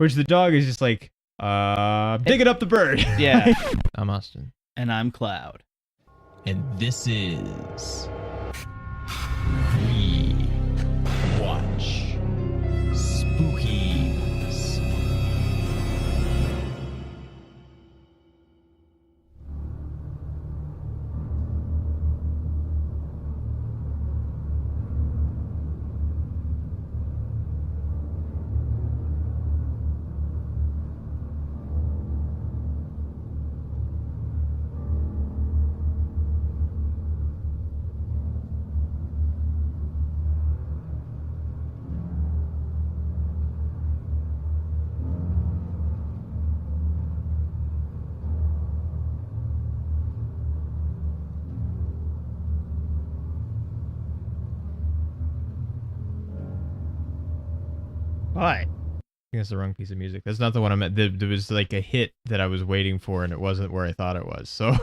Which the dog is just like, digging up the bird. Yeah. I'm Austin. And I'm Cloud. And this is We Watch Spookies. What? I think that's the wrong piece of music. That's not the one I meant. There was like a hit that I was waiting for, and it wasn't where I thought it was. So.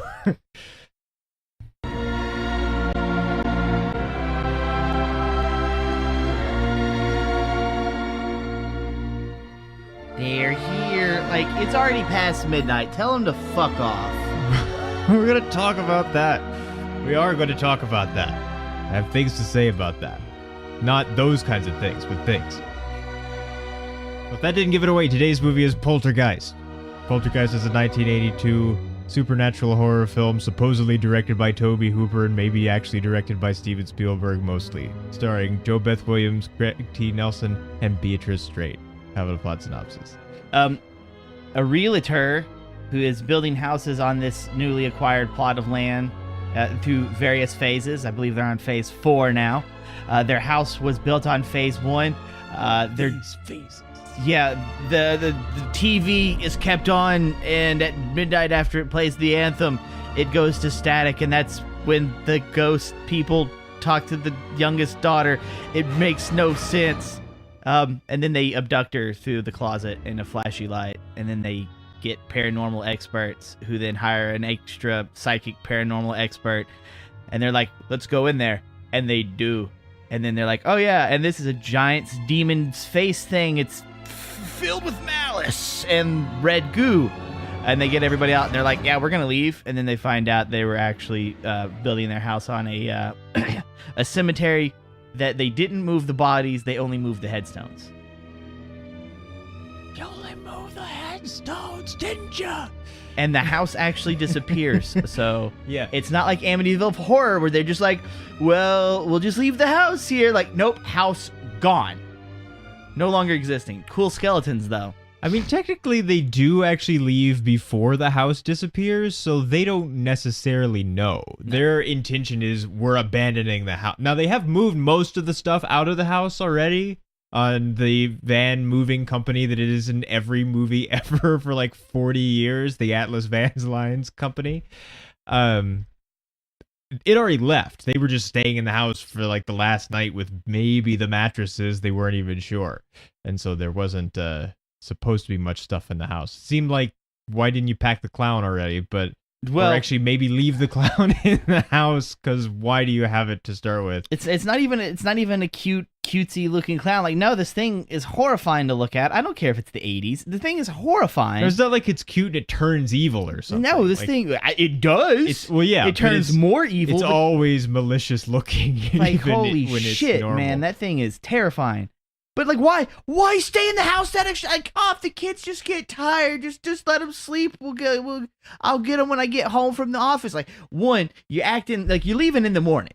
They're here. Like, it's already past midnight. Tell them to fuck off. We're going to talk about that. We are going to talk about that. I have things to say about that. Not those kinds of things, but things. But that didn't give it away. Today's movie is Poltergeist. Poltergeist is a 1982 supernatural horror film supposedly directed by Toby Hooper and maybe actually directed by Steven Spielberg mostly. Starring Jo Beth Williams, Greg T. Nelson, and Beatrice Straight. Have a plot synopsis. A realtor who is building houses on this newly acquired plot of land through various phases. I believe they're on phase 4 now. Their house was built on phase 1. These phases. Yeah, the TV is kept on, and at midnight after it plays the anthem, it goes to static, and that's when the ghost people talk to the youngest daughter. It makes no sense. And then they abduct her through the closet in a flashy light, and then they get paranormal experts who then hire an extra psychic paranormal expert, and they're like, let's go in there, and they do. And then they're like, oh yeah, and this is a giant demon's face thing. It's filled with malice and red goo. And they get everybody out, and they're like, yeah, we're going to leave. And then they find out they were actually building their house on a a cemetery that they didn't move the bodies, they only moved the headstones. You only moved the headstones, didn't ya? And the house actually disappears. So Yeah. it's not like Amityville Horror where they're just like, well, we'll just leave the house here. Like, nope, house gone. No longer existing. Cool skeletons, though. I mean, technically, they do actually leave before the house disappears, so they don't necessarily know. No. Their intention is, we're abandoning the house. Now, they have moved most of the stuff out of the house already on the van moving company that it is in every movie ever for like 40 years, the Atlas Vans Lines company. It already left. They were just staying in the house for like the last night with maybe the mattresses. They weren't even sure. And so there wasn't supposed to be much stuff in the house. It seemed like, why didn't you pack the clown already? But or actually maybe leave the clown in the house, because why do you have it to start with? It's not even a cutesy looking clown. Like, no, this thing is horrifying to look at. I don't care if it's the 80s. The thing is horrifying. It's not like it's cute and it turns evil or something. No, this thing, it does. Well, yeah. It turns more evil. It's always malicious looking. Like, even holy when shit, it's normal. man. That thing is terrifying. But, like, why stay in the house that extra? Like, oh, if the kids just get tired, just let them sleep. I'll get them when I get home from the office. Like, one, you're acting like you're leaving in the morning.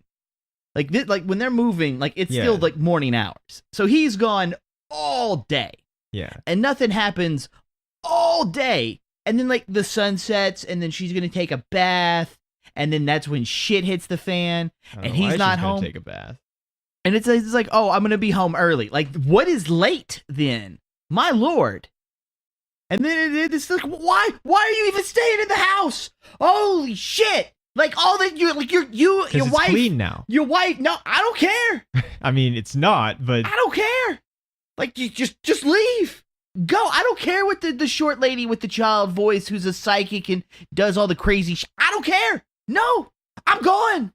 Like, when they're moving, like, it's still, like, morning hours. So he's gone all day. Yeah. And nothing happens all day. And then, like, the sun sets, and then she's going to take a bath. And then that's when shit hits the fan. And he's not home. Take a bath. And it's like, oh, I'm going to be home early. Like, what is late then? My Lord. And then it's like, why are you even staying in the house? Holy shit. Like, all that your wife. Clean now. Your wife. No, I don't care. I mean, it's not, but. I don't care. Like, you just leave. Go. I don't care what the short lady with the child voice who's a psychic and does all the crazy shit. I don't care. No, I'm going.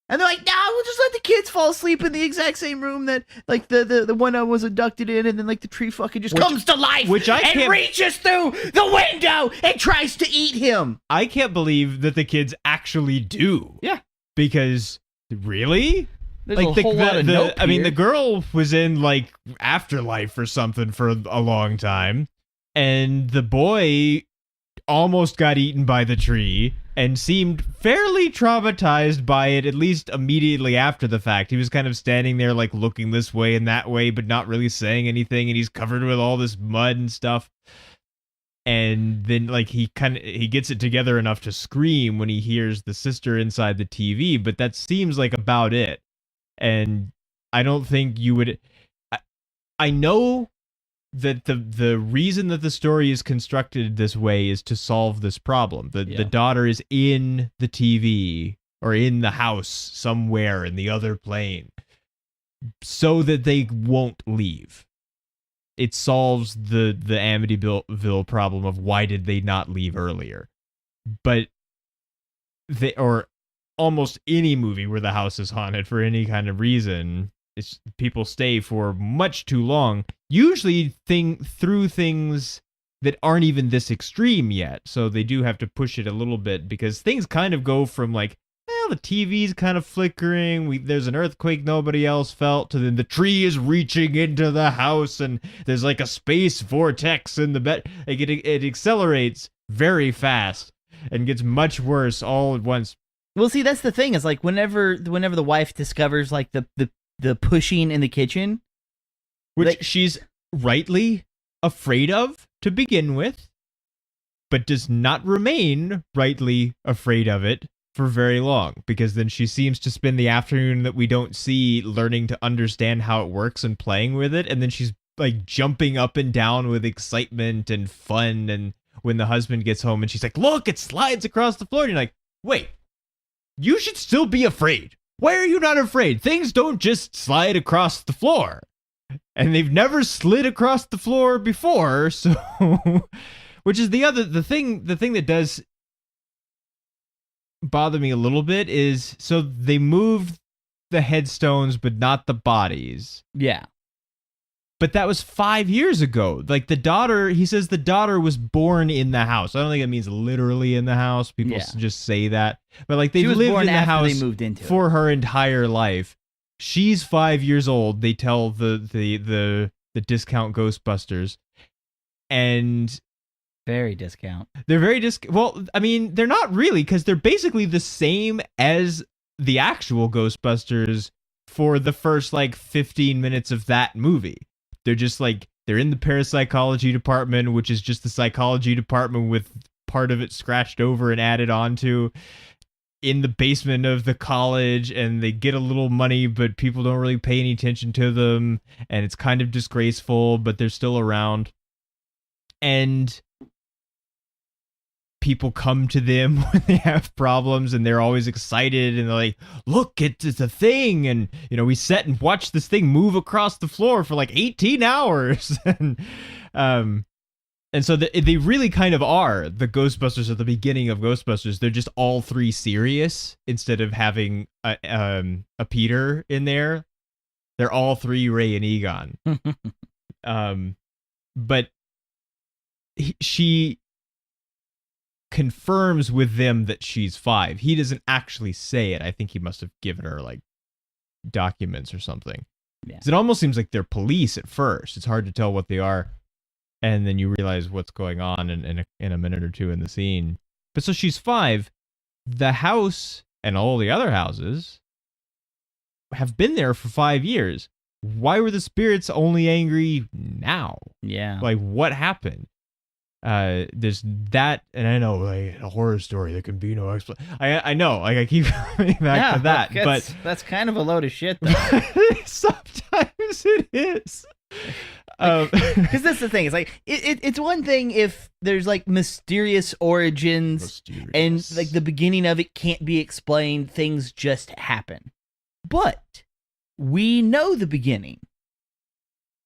And they're like, no, we'll just let the kids fall asleep in the exact same room that, like, the one I was abducted in, and then, like, the tree fucking just comes to life and reaches through the window and tries to eat him. I can't believe that the kids actually do. Yeah. Because, really? There's a whole lot of nope I mean, here. the girl was in, like, Afterlife or something for a long time, and the boy almost got eaten by the tree and seemed fairly traumatized by it, at least immediately after the fact. He was kind of standing there, like, looking this way and that way, but not really saying anything, and he's covered with all this mud and stuff. And then, like, he gets it together enough to scream when he hears the sister inside the TV, but that seems like about it. And I don't think you would... I know that the reason that the story is constructed this way is to solve this problem. The daughter is in the TV or in the house somewhere in the other plane so that they won't leave. It solves the Amityville problem of why did they not leave earlier. But or almost any movie where the house is haunted for any kind of reason, people stay for much too long, usually through things that aren't even this extreme yet. So they do have to push it a little bit because things kind of go from like, well, the TV's kind of flickering, there's an earthquake nobody else felt, to then the tree is reaching into the house and there's like a space vortex in the bed. Like it accelerates very fast and gets much worse all at once. Well, see, that's the thing, is like whenever the wife discovers like the pushing in the kitchen, which she's rightly afraid of to begin with, but does not remain rightly afraid of it for very long, because then she seems to spend the afternoon that we don't see learning to understand how it works and playing with it, and then she's like jumping up and down with excitement and fun, and when the husband gets home and she's like, look, it slides across the floor, and you're like, wait, you should still be afraid. Why are you not afraid? Things don't just slide across the floor. And they've never slid across the floor before, so which is the thing that does bother me a little bit is, so they moved the headstones but not the bodies. Yeah. But that was 5 years ago. Like he says the daughter was born in the house. I don't think it means literally in the house. People just say that. But like they lived in the house they moved into for her entire life. She's 5 years old. They tell the discount Ghostbusters. And very discount. They're very well, I mean, they're not really, because they're basically the same as the actual Ghostbusters for the first like 15 minutes of that movie. They're just like, they're in the parapsychology department, which is just the psychology department with part of it scratched over and added onto, in the basement of the college, and they get a little money, but people don't really pay any attention to them, and it's kind of disgraceful, but they're still around. And people come to them when they have problems, and they're always excited, and they're like, look, it's a thing, and we sat and watched this thing move across the floor for like 18 hours. And so they really kind of are the Ghostbusters at the beginning of Ghostbusters. They're just all three serious instead of having a Peter in there. They're all three Ray and Egon. But she confirms with them that she's 5. He doesn't actually say it. I think he must have given her like documents or something. Yeah. It almost seems like they're police at first. It's hard to tell what they are, and then you realize what's going on in a minute or two in the scene. But so she's 5. The house and all the other houses have been there for 5 years. Why were the spirits only angry now? Yeah. Like, what happened? There's that, and I know, like, a horror story, there can be no explanation. I know, like, I keep coming back to that, but that's kind of a load of shit, though. Sometimes it is. Because that's the thing. It's like it's one thing if there's like mysterious origins and like the beginning of it can't be explained. Things just happen, but we know the beginning.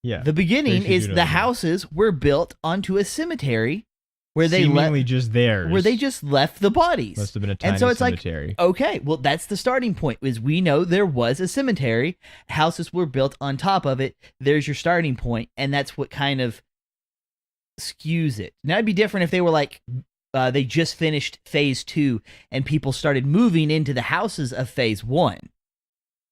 Yeah, the beginning is the houses were built onto a cemetery where they seemingly just theirs. where they just left the bodies. Must have been a tiny and so it's cemetery. like, okay, well, that's the starting point. Is we know there was a cemetery, houses were built on top of it. There's your starting point, and that's what kind of skews it. Now it'd be different if they were like, they just finished phase 2, and people started moving into the houses of phase 1.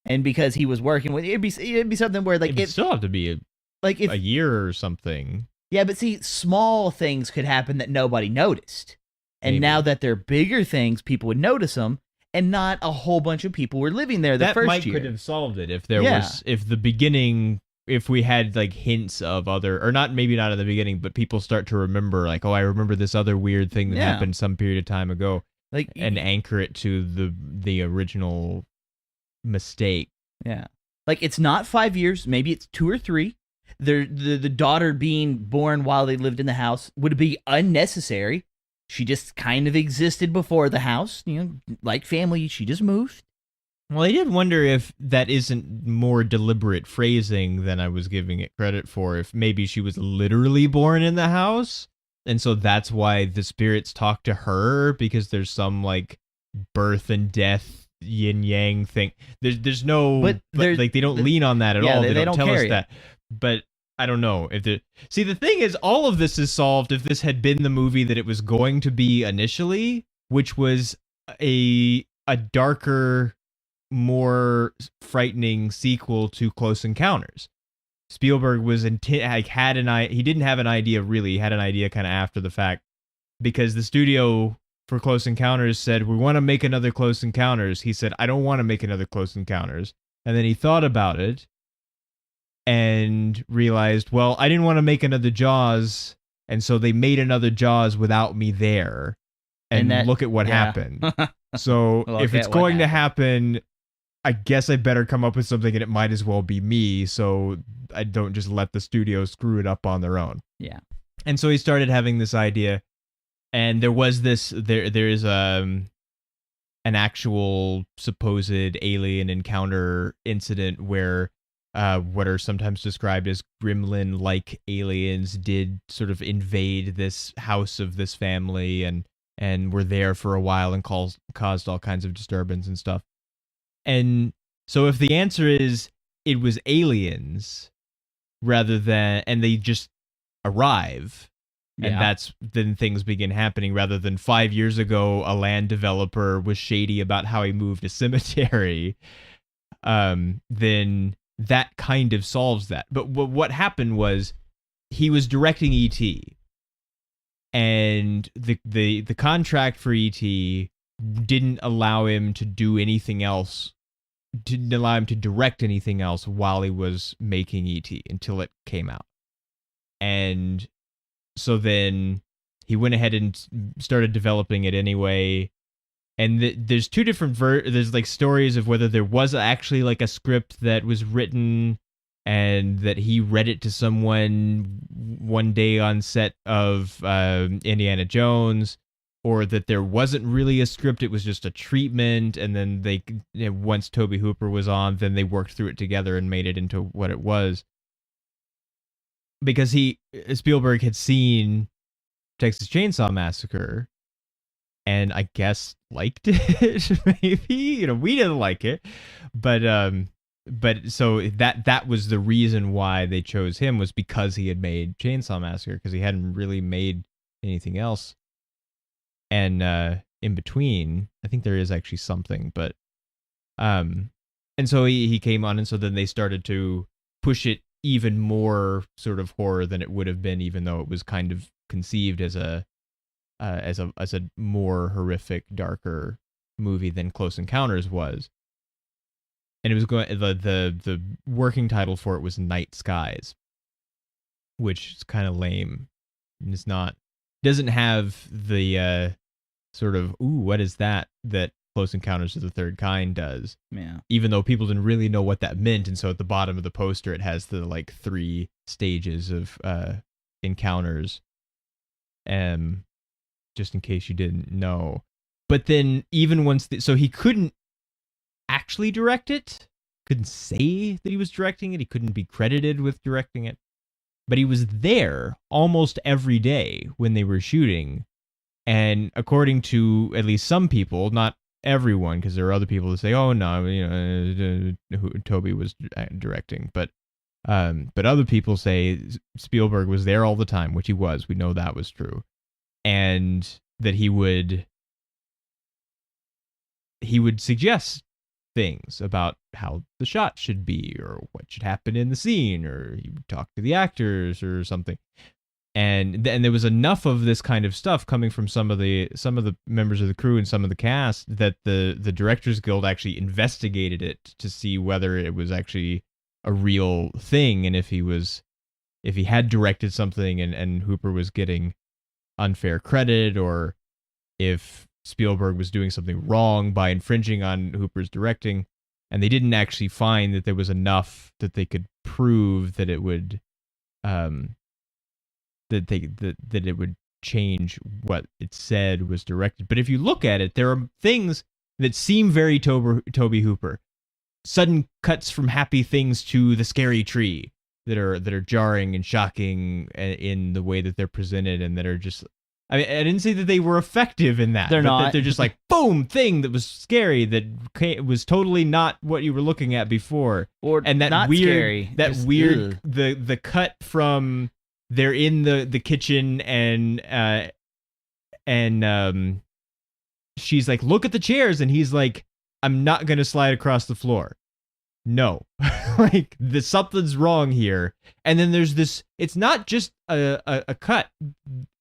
And because he was working with, it'd be something where like It'd still have to be a year or something. Yeah, but see, small things could happen that nobody noticed. And Maybe. now that they're bigger things, people would notice them, and not a whole bunch of people were living there the first year. Could have solved it if there was, if the beginning, if we had like hints of other, or maybe not in the beginning, but people start to remember like, oh, I remember this other weird thing that happened some period of time ago, like, and anchor it to the original mistake. Yeah. Like, it's not 5 years, maybe it's 2 or 3. The daughter being born while they lived in the house would be unnecessary. She just kind of existed before the house, like family. She just moved. Well, I did wonder if that isn't more deliberate phrasing than I was giving it credit for. If maybe she was literally born in the house, and so that's why the spirits talk to her, because there's some like birth and death yin yang thing. There's no, but like they don't lean on that at all. They don't tell us that. But I don't know if the thing is, all of this is solved if this had been the movie that it was going to be initially, which was a darker, more frightening sequel to Close Encounters. Spielberg was he didn't have an idea really, he had an idea kind of after the fact, because the studio for Close Encounters said, we want to make another Close Encounters. He said, I don't want to make another Close Encounters. And then he thought about it and realized, well, I didn't want to make another Jaws, and so they made another Jaws without me there. And look at what happened. So if it's going to happen, I guess I better come up with something, and it might as well be me, so I don't just let the studio screw it up on their own. Yeah. And so he started having this idea, and there was this, there is an actual supposed alien encounter incident where what are sometimes described as gremlin-like aliens did sort of invade this house of this family and were there for a while and caused all kinds of disturbance and stuff. And so if the answer is it was aliens rather than, and they just arrive, and then things begin happening, rather than 5 years ago a land developer was shady about how he moved a cemetery, then that kind of solves that. But what happened was he was directing E.T., and the contract for E.T. didn't allow him to do anything else, didn't allow him to direct anything else while he was making E.T. until it came out. And so then he went ahead and started developing it anyway. And there's two different there's like stories of whether there was actually like a script that was written and that he read it to someone one day on set of Indiana Jones, or that there wasn't really a script, it was just a treatment, and then they, once Toby Hooper was on, then they worked through it together and made it into what it was. Because Spielberg had seen Texas Chainsaw Massacre, and I guess liked it. Maybe, we didn't like it, but so that was the reason why they chose him, was because he had made Chainsaw Massacre, because he hadn't really made anything else. And in between, I think there is actually something, but and so he came on, and so then they started to push it even more sort of horror than it would have been, even though it was kind of conceived as a more horrific, darker movie than Close Encounters was. And it was the working title for it was Night Skies, which is kind of lame. And doesn't have the sort of, ooh, what is that Close Encounters of the Third Kind does. Yeah. Even though people didn't really know what that meant, and so at the bottom of the poster it has the like 3 stages of encounters. Just in case you didn't know. But then even once so he couldn't actually direct it, couldn't say that he was directing it, he couldn't be credited with directing it. but he was there almost every day when they were shooting. And according to at least some people, not everyone, because there are other people that say, "Oh no, Toby was directing," but other people say Spielberg was there all the time, which he was. We know that was true, and that he would suggest things about how the shot should be or what should happen in the scene, or he would talk to the actors or something. And there was enough of this kind of stuff coming from some of the members of the crew and some of the cast that the Directors Guild actually investigated it to see whether it was actually a real thing, and if he had directed something and Hooper was getting unfair credit, or if Spielberg was doing something wrong by infringing on Hooper's directing. And they didn't actually find that there was enough that they could prove that it would that it would change what it said was directed. But if you look at it, there are things that seem very Toby Hooper. Sudden cuts from happy things to the scary tree that are jarring and shocking in the way that they're presented, and that are just, I mean, I didn't say that they were effective in that. They're not. That they're just like, boom, thing that was scary, that was totally not what you were looking at before. Or and that not weird, scary. that Just, weird, ugh. the cut from they're in the kitchen and she's like, look at the chairs, and he's like, I'm not gonna slide across the floor. No, like something's wrong here. And then there's this. It's not just a cut.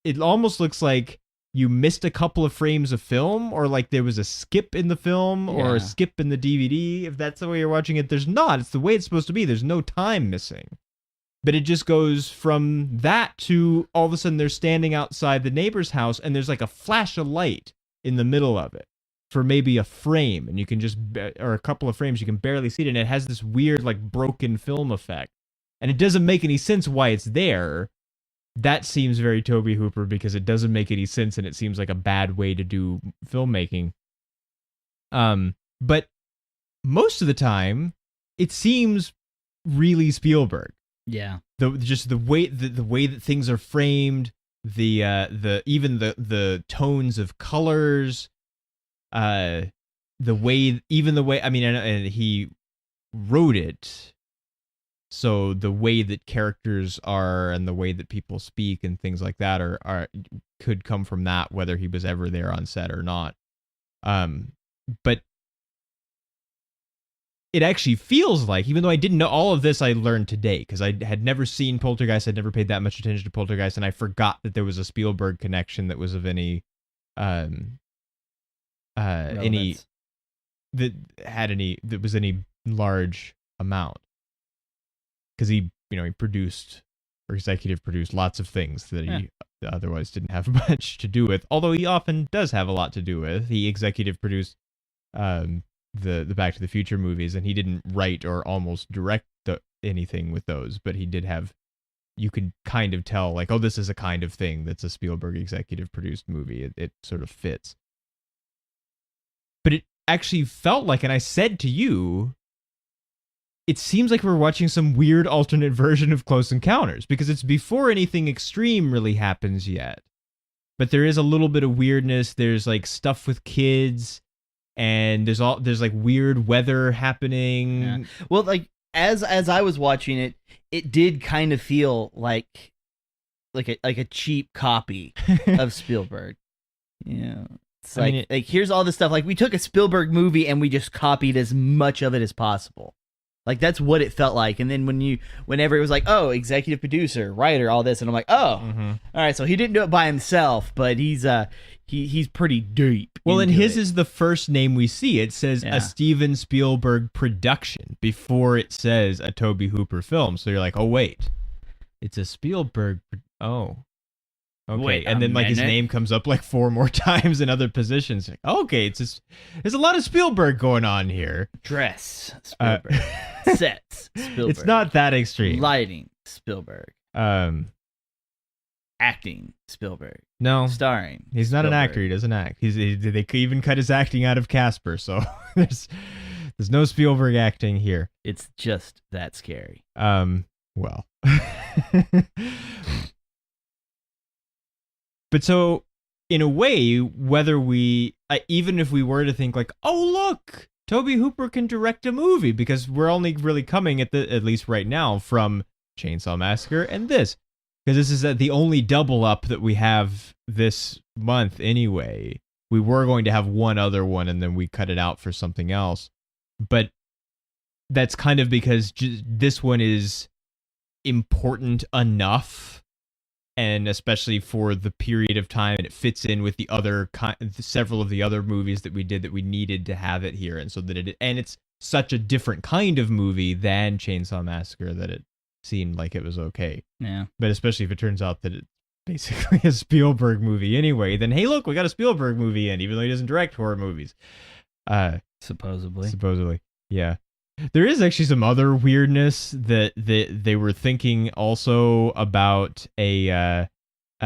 It almost looks like you missed a couple of frames of film, or like there was a skip in the film or a skip in the DVD. If that's the way you're watching it, there's not. It's the way it's supposed to be. There's no time missing. But it just goes from that to all of a sudden they're standing outside the neighbor's house, and there's like a flash of light in the middle of it for maybe a frame, and you can just, or a couple of frames, you can barely see it, and it has this weird like broken film effect. And it doesn't make any sense why it's there. That seems very Toby Hooper because it doesn't make any sense, and it seems like a bad way to do filmmaking. But most of the time, it seems really Spielberg. Yeah. The way that things are framed, the tones of colors, the way I mean, and he wrote it. So the way that characters are and the way that people speak and things like that are could come from that, whether he was ever there on set or not. But it actually feels like, even though I didn't know all of this, I learned today because I had never seen Poltergeist. I'd never paid that much attention to Poltergeist, and I forgot that there was a Spielberg connection that was of any Relevance. that was any large amount. Because he produced or executive produced lots of things that he otherwise didn't have much to do with. Although he often does have a lot to do with. He executive produced the Back to the Future movies, and he didn't write or almost direct anything with those. But he did have. You could kind of tell, like, oh, this is a kind of thing that's a Spielberg executive produced movie. It sort of fits. But it actually felt like, and I said to you, it seems like we're watching some weird alternate version of Close Encounters, because it's before anything extreme really happens yet. But there is a little bit of weirdness. There's like stuff with kids, and there's like weird weather happening. Yeah. Well, like as I was watching it, it did kind of feel like a cheap copy of Spielberg. Yeah. It's like here's all this stuff. Like, we took a Spielberg movie and we just copied as much of it as possible. Like, that's what it felt like. And then whenever it was like, oh, executive producer, writer, all this, and I'm like, oh, all right, so he didn't do it by himself, but he's pretty deep. Well, and his it. is the first name we see. It says a Steven Spielberg production before it says a Toby Hooper film. So you're like, oh wait, it's a Spielberg. Oh, okay. Wait, and then like his name comes up like 4 more times in other positions. Like, okay, there's a lot of Spielberg going on here. Dress Spielberg, sets Spielberg. It's not that extreme. Lighting Spielberg. Acting Spielberg. No, starring. He's not an actor. He doesn't act. They could even cut his acting out of Casper. So there's no Spielberg acting here. It's just that scary. Well. But so, in a way, whether we, even if we were to think like, oh, look, Toby Hooper can direct a movie, because we're only really coming at least right now from Chainsaw Massacre and this, because this is the only double up that we have this month anyway. We were going to have one other one, and then we cut it out for something else. But that's kind of because this one is important enough, and especially for the period of time, and it fits in with the other several of the other movies that we did, that we needed to have it here, and so that it's such a different kind of movie than Chainsaw Massacre that it seemed like it was okay. Yeah. But especially if it turns out that it's basically a Spielberg movie anyway, then hey, look, we got a Spielberg movie in, even though he doesn't direct horror movies. Supposedly, yeah. There is actually some other weirdness that they were thinking also about an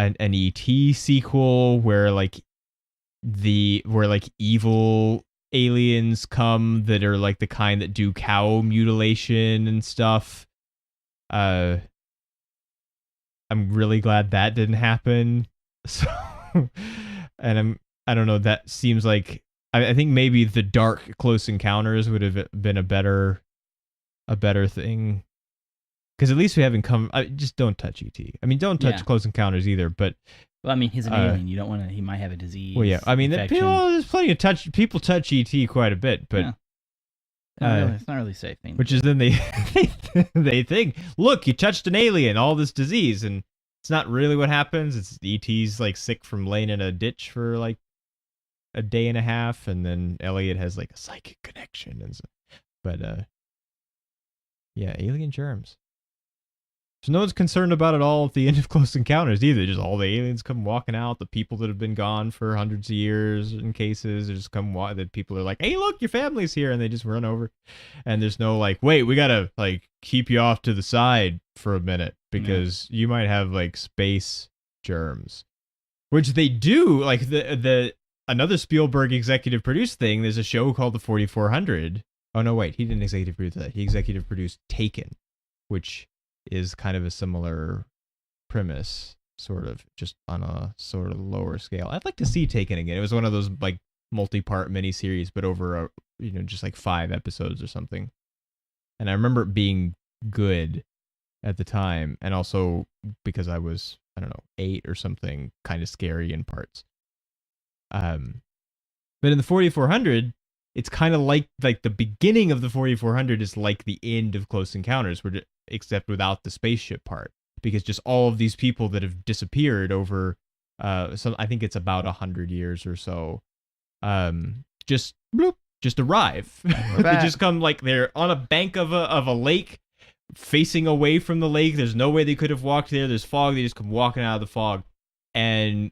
ET sequel where evil aliens come that are like the kind that do cow mutilation and stuff. I'm really glad that didn't happen. So, and I don't know, that seems like, I think maybe the dark Close Encounters would have been a better thing, because at least we haven't come. Just don't touch ET. I mean, don't touch Close Encounters either. But well, I mean, he's an alien. You don't want to. He might have a disease. Well, yeah. I mean, there's plenty of people touch ET quite a bit, but it's not really a safe thing. Which is then they think, look, you touched an alien, all this disease, and it's not really what happens. It's ET's like sick from laying in a ditch for like a day and a half, and then Elliot has like a psychic connection, and so, but yeah, alien germs. So no one's concerned about it all at the end of Close Encounters either. Just all the aliens come walking out, the people that have been gone for hundreds of years in cases, they just come the people are like, hey, look, your family's here, and they just run over, and there's no like, wait, we gotta like keep you off to the side for a minute because you might have like space germs, which they do. Like the another Spielberg executive produced thing, there's a show called The 4400. Oh, no, wait. He didn't executive produce that. He executive produced Taken, which is kind of a similar premise, sort of, just on a sort of lower scale. I'd like to see Taken again. It was one of those, like, multi-part miniseries, but over, just like 5 episodes or something. And I remember it being good at the time, and also because I was, 8 or something, kind of scary in parts. But in the 4400, it's kind of like the beginning of the 4400 is like the end of Close Encounters, except without the spaceship part, because just all of these people that have disappeared over, I think it's about 100 years or so, just arrive. They just come, like, they're on a bank of a lake, facing away from the lake. There's no way they could have walked there. There's fog. They just come walking out of the fog, and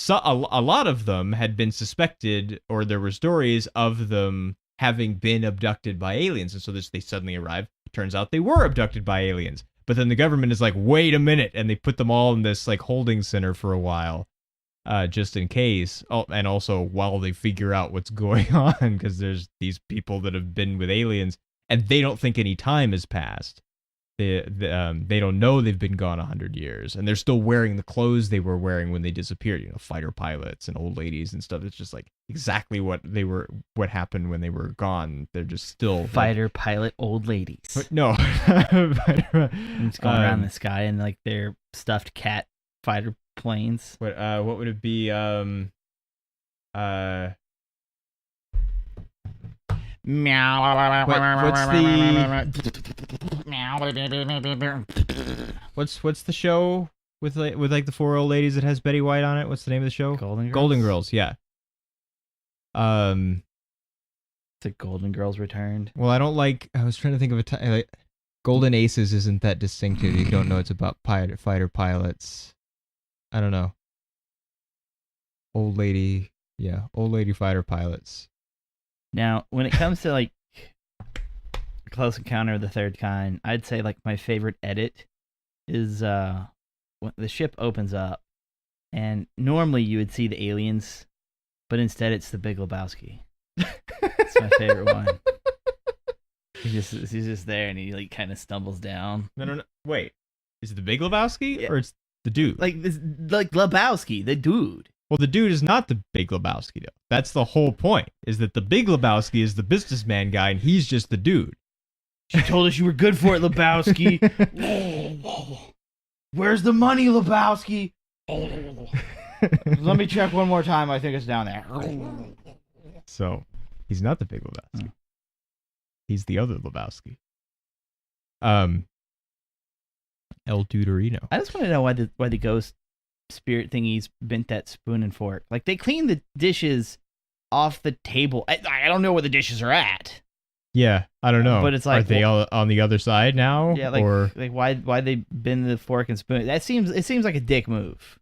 a lot of them had been suspected, or there were stories of them having been abducted by aliens, and so they suddenly arrive. Turns out they were abducted by aliens, but then the government is like, wait a minute, and they put them all in this like holding center for a while, just in case. Oh, and also while they figure out what's going on, because there's these people that have been with aliens, and they don't think any time has passed. They don't know they've been gone 100 years, and they're still wearing the clothes they were wearing when they disappeared. Fighter pilots and old ladies and stuff. It's just like exactly what happened when they were gone. They're just still fighter pilot old ladies. But no, it's going around the sky in like their stuffed cat fighter planes. What would it be? Meow. What's the show with the 4 old ladies that has Betty White on it? What's the name of the show? Golden Girls, yeah. It's like Golden Girls Returned. Well, I was trying to think of a time. Like, Golden Aces isn't that distinctive. You don't know it's about fighter pilots. I don't know. Old lady fighter pilots. Now, when it comes to like Close Encounter of the Third Kind, I'd say like my favorite edit is when the ship opens up, and normally you would see the aliens, but instead it's the Big Lebowski. It's my favorite one. He's just there, and he like kind of stumbles down. No. Wait, is it the Big Lebowski Yeah. or it's the dude? Like Lebowski, the dude. Well, the dude is not the Big Lebowski, though. That's the whole point, is that the Big Lebowski is the businessman guy, and he's just the dude. She told us you were good for it, Lebowski. Where's the money, Lebowski? Let me check one more time. I think it's down there. So, he's not the Big Lebowski. He's the other Lebowski. El Tutorino. I just want to know why the ghost spirit thingies bent that spoon and fork. Like, they cleaned the dishes off the table. I don't know where the dishes are at. Yeah, I don't know. But it's like, are they all on the other side now? Yeah, like, or like why they bend the fork and spoon? It seems like a dick move.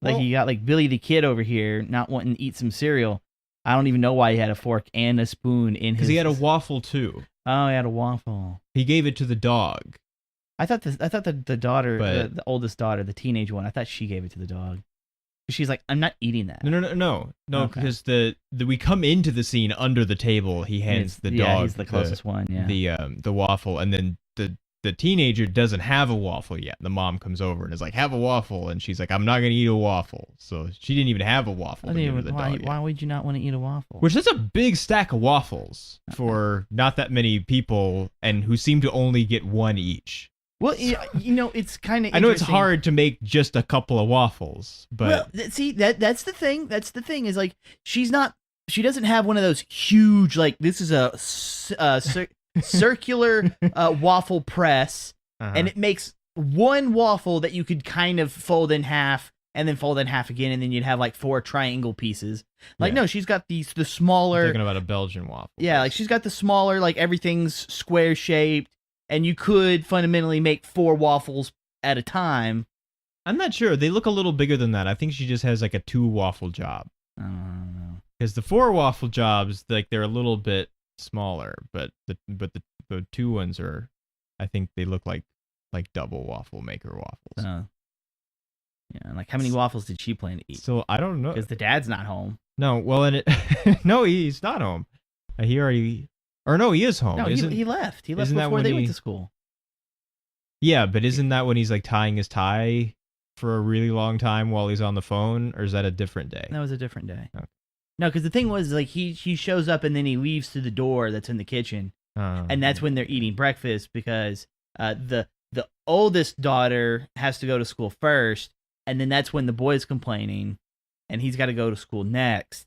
Like, Well, you got like Billy the Kid over here not wanting to eat some cereal. I don't even know why he had a fork and a spoon in his. because he had a waffle too. Oh, he had a waffle. He gave it to the dog. I thought the daughter, But- the oldest daughter, the teenage one. I thought she gave it to the dog. She's like, I'm not eating that. No. Okay. Because the we come into the scene under the table. He hands the dog. Yeah, he's the closest one. Yeah. The waffle, and then the teenager doesn't have a waffle yet. The mom comes over and is like, "Have a waffle," and she's like, "I'm not gonna eat a waffle." So she didn't even have a waffle to give to the dog yet. Why would you not want to eat a waffle? Which is a big stack of waffles for not that many people, and who seem to only get one each. Well, it's kind of. I know it's hard to make just a couple of waffles, but see that's the thing. That's the thing is like she doesn't have one of those huge like this is a circular waffle press, and it makes one waffle that you could kind of fold in half and then fold in half again, and then you'd have like 4 triangle pieces. Like no, she's got the smaller. I'm talking about a Belgian waffle. Yeah, like she's got the smaller, like everything's square shaped. And you could fundamentally make 4 waffles at a time. I'm not sure. They look a little bigger than that. I think she just has like a 2 waffle job. I don't know. Because the 4 waffle jobs, like they're a little bit smaller, but the 2 ones are, I think they look like double waffle maker waffles. Yeah, like how many waffles did she plan to eat? So I don't know. Because the dad's not home. No, well, and no, he's not home. He already. Or no, he is home. No, he left. He left before they went to school. Yeah, but isn't that when he's like tying his tie for a really long time while he's on the phone, or is that a different day? That was a different day. Okay. No, because the thing was like he shows up and then he leaves through the door that's in the kitchen, and that's when they're eating breakfast because the oldest daughter has to go to school first, and then that's when the boy's complaining, and he's got to go to school next,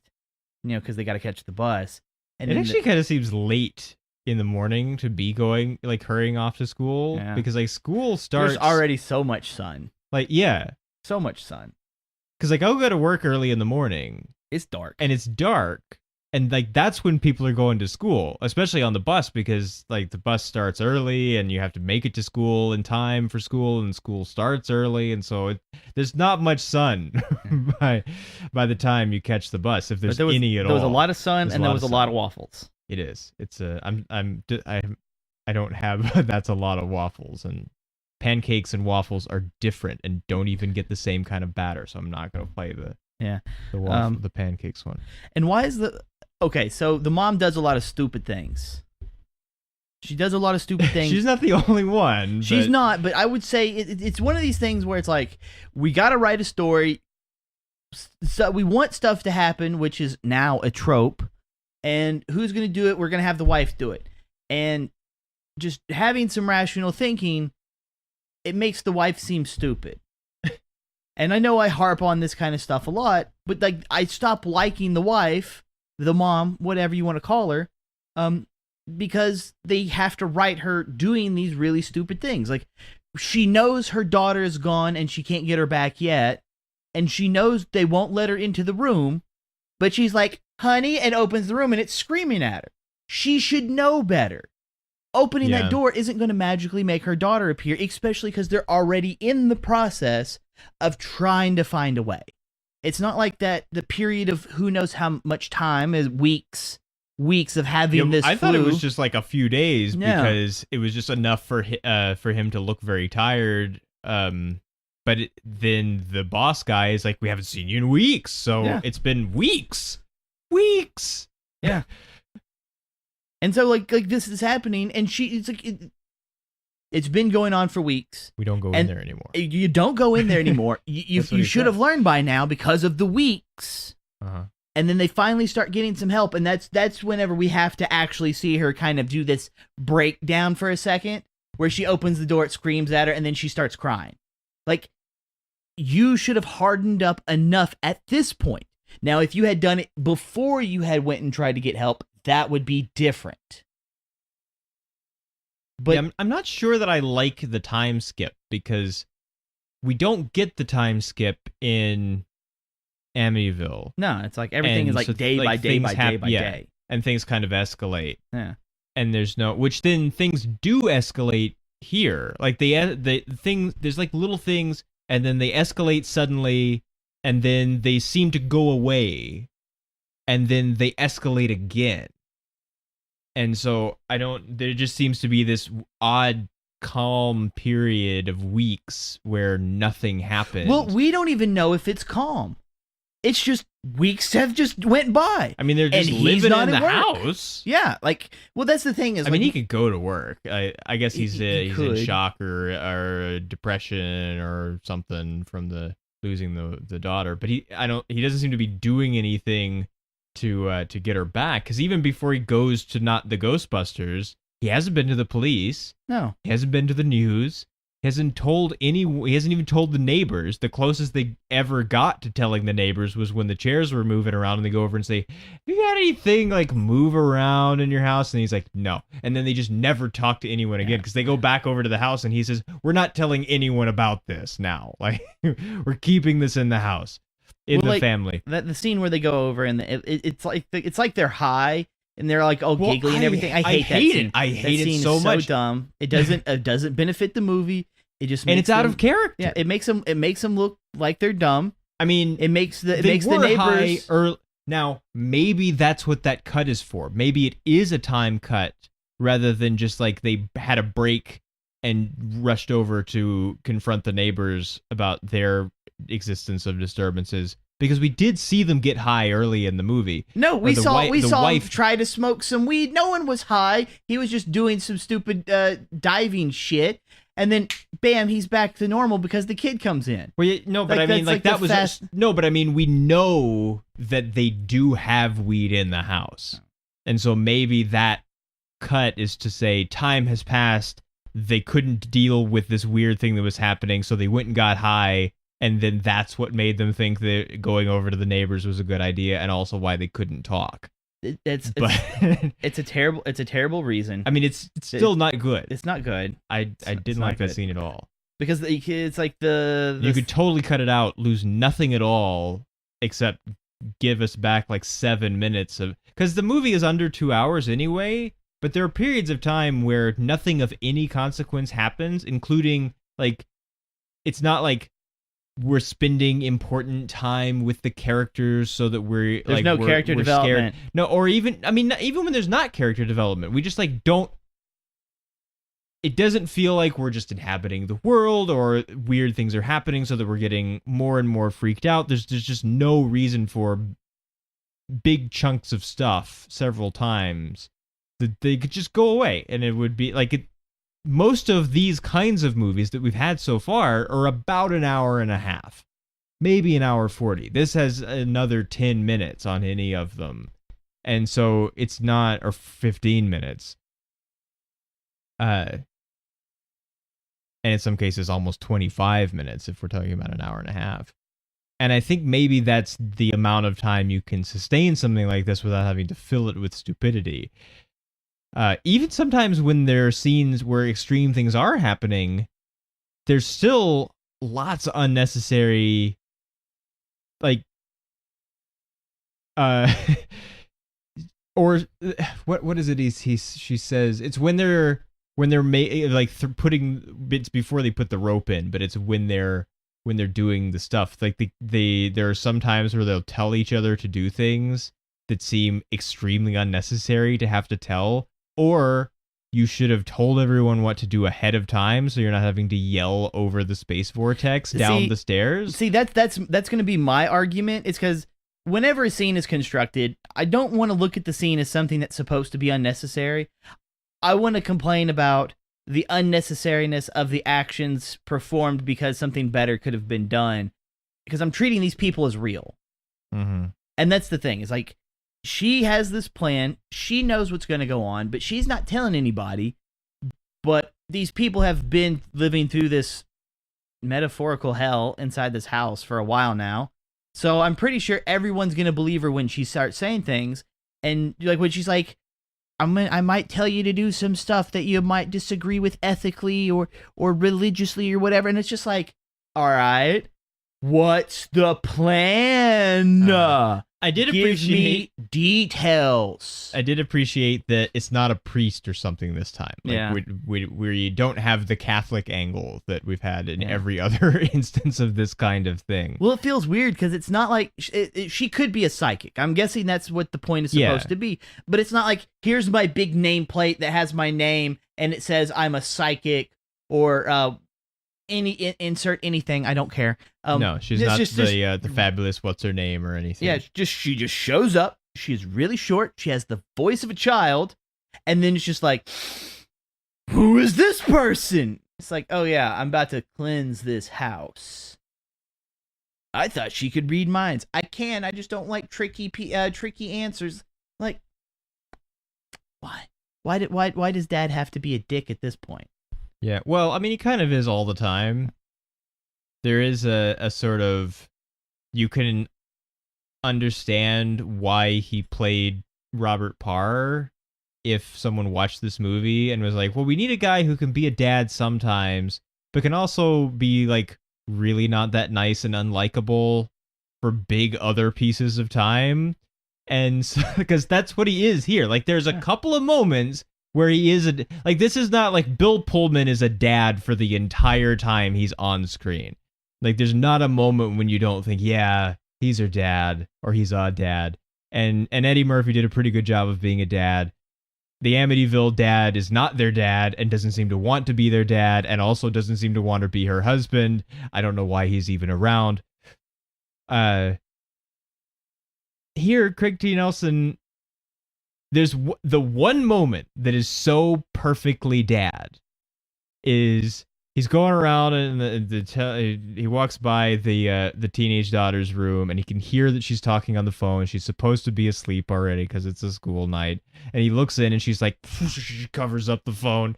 because they got to catch the bus. And it actually kind of seems late in the morning to be going, like, hurrying off to school. Yeah. Because, like, school starts... There's already so much sun. Like, yeah. So much sun. Because, like, I'll go to work early in the morning. It's dark. And it's dark. And, like, that's when people are going to school. Especially on the bus because, like, the bus starts early and you have to make it to school in time for school. And school starts early. And so there's not much sun by the time you catch the bus, if there's any at all. There was a lot of sun and there was a lot of waffles. It is. It's I don't have that's a lot of waffles, and pancakes and waffles are different and don't even get the same kind of batter, so I'm not going to play the pancakes one. And why is okay, so the mom does a lot of stupid things. She does a lot of stupid things. She's not the only one. She's not, but I would say it's one of these things where it's like, we got to write a story. So we want stuff to happen, which is now a trope. And who's going to do it? We're going to have the wife do it. And just having some rational thinking, it makes the wife seem stupid. And I know I harp on this kind of stuff a lot, but like I stop liking the wife, the mom, whatever you want to call her, because they have to write her doing these really stupid things. Like, she knows her daughter is gone and she can't get her back yet, and she knows they won't let her into the room, but she's like, honey, and opens the room and it's screaming at her. She should know better. Opening that door isn't going to magically make her daughter appear, especially because they're already in the process of trying to find a way. It's not like that the period of who knows how much time is weeks of having this I thought it flu. was just like a few days because it was just enough for him to look very tired. But then the boss guy is like, we haven't seen you in weeks. So it's been weeks. Yeah. And so like this is happening, and it's like it's been going on for weeks. We don't go in there anymore. You don't go in there anymore. You should have learned by now because of the weeks. Uh-huh. And then they finally start getting some help, and that's whenever we have to actually see her kind of do this breakdown for a second, where she opens the door, it screams at her, and then she starts crying. Like, you should have hardened up enough at this point. Now, if you had done it before you had went and tried to get help, that would be different. But yeah, I'm not sure that I like the time skip, because we don't get the time skip in Amityville. no, it's like everything is like day by day by day by day. And things kind of escalate. Yeah. And which then things do escalate here. Like the thing, there's like little things, and then they escalate suddenly, and then they seem to go away, and then they escalate again. And so there just seems to be this odd, calm period of weeks where nothing happens. Well, we don't even know if it's calm. It's just weeks have just went by. I mean, they're just living in the house. Yeah, like, well, that's the thing is, I mean, he could go to work. I guess he's in could. shock or depression or something from losing the daughter. But he doesn't seem to be doing anything to get her back. Because even before he goes to not the Ghostbusters, he hasn't been to the police. No, he hasn't been to the news. He hasn't even told the neighbors. The closest they ever got to telling the neighbors was when the chairs were moving around, and they go over and say, "Have you got anything like move around in your house?" And he's like, "No." And then they just never talk to anyone again, because they go back over to the house, and he says, "We're not telling anyone about this now. Like, we're keeping this in the house, in the family." The scene where they go over, and it's like they're high. And they're like all giggly and everything. I hate that scene. I hate it so much. much. So dumb. It doesn't benefit the movie. It just makes and it's out of character. Yeah, it makes them look like they're dumb. I mean, it makes the neighbors. Now maybe that's what that cut is for. Maybe it is a time cut rather than just like they had a break and rushed over to confront the neighbors about their existence of disturbances. Because we did see them get high early in the movie. No, we saw him try to smoke some weed. No one was high. He was just doing some stupid diving shit. And then, bam, he's back to normal because the kid comes in. Well, yeah, no, but I mean, like that was no, but I mean, we know that they do have weed in the house, and so maybe that cut is to say time has passed. They couldn't deal with this weird thing that was happening, so they went and got high. And then that's what made them think that going over to the neighbors was a good idea, and also why they couldn't talk. It's a terrible reason. I mean, it's still not good. It's not good. I didn't like that scene at all. Because it's like you could totally cut it out, lose nothing at all, except give us back like 7 minutes of, because the movie is under 2 hours anyway. But there are periods of time where nothing of any consequence happens, including like, it's not like we're spending important time with the characters so that we're there's no character development. Scared. No, or even even when there's not character development, we just like don't. It doesn't feel like we're just inhabiting the world or weird things are happening so that we're getting more and more freaked out. There's just no reason for big chunks of stuff several times that they could just go away, and it would be like it. Most of these kinds of movies that we've had so far are about an hour and a half, maybe an hour 40. This has another 10 minutes on any of them. And so it's not, or 15 minutes. And in some cases, almost 25 minutes if we're talking about an hour and a half. And I think maybe that's the amount of time you can sustain something like this without having to fill it with stupidity. Even sometimes when there are scenes where extreme things are happening, there's still lots of unnecessary, like, or what is it? She says it's when they're putting bits before they put the rope in, but it's when they're doing the stuff. Like there are some times where they'll tell each other to do things that seem extremely unnecessary to have to tell. Or you should have told everyone what to do ahead of time, so you're not having to yell over the space vortex down the stairs. See, that's going to be my argument. It's because whenever a scene is constructed, I don't want to look at the scene as something that's supposed to be unnecessary. I want to complain about the unnecessariness of the actions performed because something better could have been done. Because I'm treating these people as real. Mm-hmm. And that's the thing. Is like, she has this plan. She knows what's going to go on, but she's not telling anybody. But these people have been living through this metaphorical hell inside this house for a while now. So I'm pretty sure everyone's going to believe her when she starts saying things. And like when she's like, I might tell you to do some stuff that you might disagree with ethically or religiously or whatever. And it's just like, all right, what's the plan? I did Give appreciate me details. I did appreciate that it's not a priest or something this time. Like, Yeah. we don't have the Catholic angle that we've had in every other instance of this kind of thing. Well, it feels weird because it's not like she could be a psychic. I'm guessing that's what the point is supposed to be. But it's not like, here's my big nameplate that has my name and it says I'm a psychic or insert anything. I don't care. No, she's not the fabulous what's her name or anything. Yeah, she just shows up. She's really short. She has the voice of a child. And then it's just like, who is this person? It's like, oh yeah, I'm about to cleanse this house. I thought she could read minds. I can. I just don't like tricky answers. Like, why? Why does Dad have to be a dick at this point? Yeah, well, I mean, he kind of is all the time. There is a sort of, you can understand why he played Robert Parr if someone watched this movie and was like, well, we need a guy who can be a dad sometimes, but can also be like really not that nice and unlikable for big other pieces of time. And so, because that's what he is here. Like, there's a couple of moments where he is like, this is not like Bill Pullman is a dad for the entire time he's on screen. Like, there's not a moment when you don't think, yeah, he's her dad or he's a dad. And Eddie Murphy did a pretty good job of being a dad. The Amityville dad is not their dad and doesn't seem to want to be their dad and also doesn't seem to want to be her husband. I don't know why he's even around. Here, Craig T. Nelson, there's the one moment that is so perfectly dad is he's going around and he walks by the teenage daughter's room and he can hear that she's talking on the phone. She's supposed to be asleep already because it's a school night. And he looks in and she's like, she covers up the phone.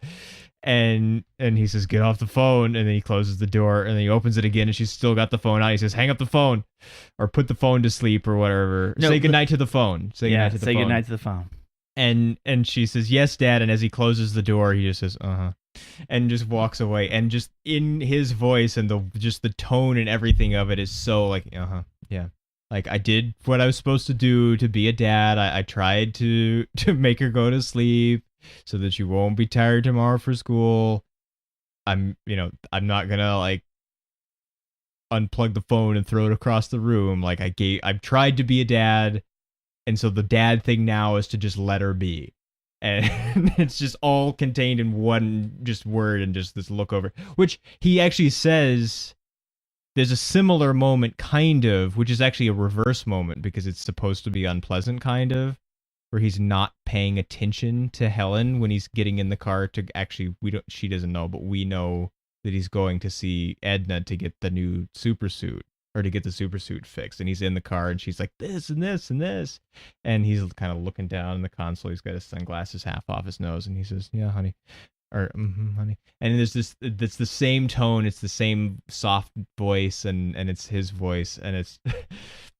And he says, get off the phone. And then he closes the door and then he opens it again and she's still got the phone out. He says, hang up the phone or put the phone to sleep or whatever. No, say goodnight to the phone. Say goodnight to the phone. And she says, yes, Dad. And as he closes the door, he just says, uh-huh. And just walks away. And just in his voice and the tone and everything of it is so like, uh-huh, yeah. Like, I did what I was supposed to do to be a dad. I tried to make her go to sleep so that she won't be tired tomorrow for school. I'm not gonna like unplug the phone and throw it across the room. Like, I've tried to be a dad. And so the dad thing now is to just let her be. And it's just all contained in one just word and just this look over, which he actually says there's a similar moment kind of, which is actually a reverse moment because it's supposed to be unpleasant kind of, where he's not paying attention to Helen when he's getting in the car to actually, she doesn't know, but we know that he's going to see Edna to get the new super suit. Or to get the super suit fixed. And he's in the car and she's like, this and this and this. And he's kind of looking down in the console. He's got his sunglasses half off his nose. And he says, yeah, honey. Or, honey. And there's it's the same tone. It's the same soft voice. And it's his voice. And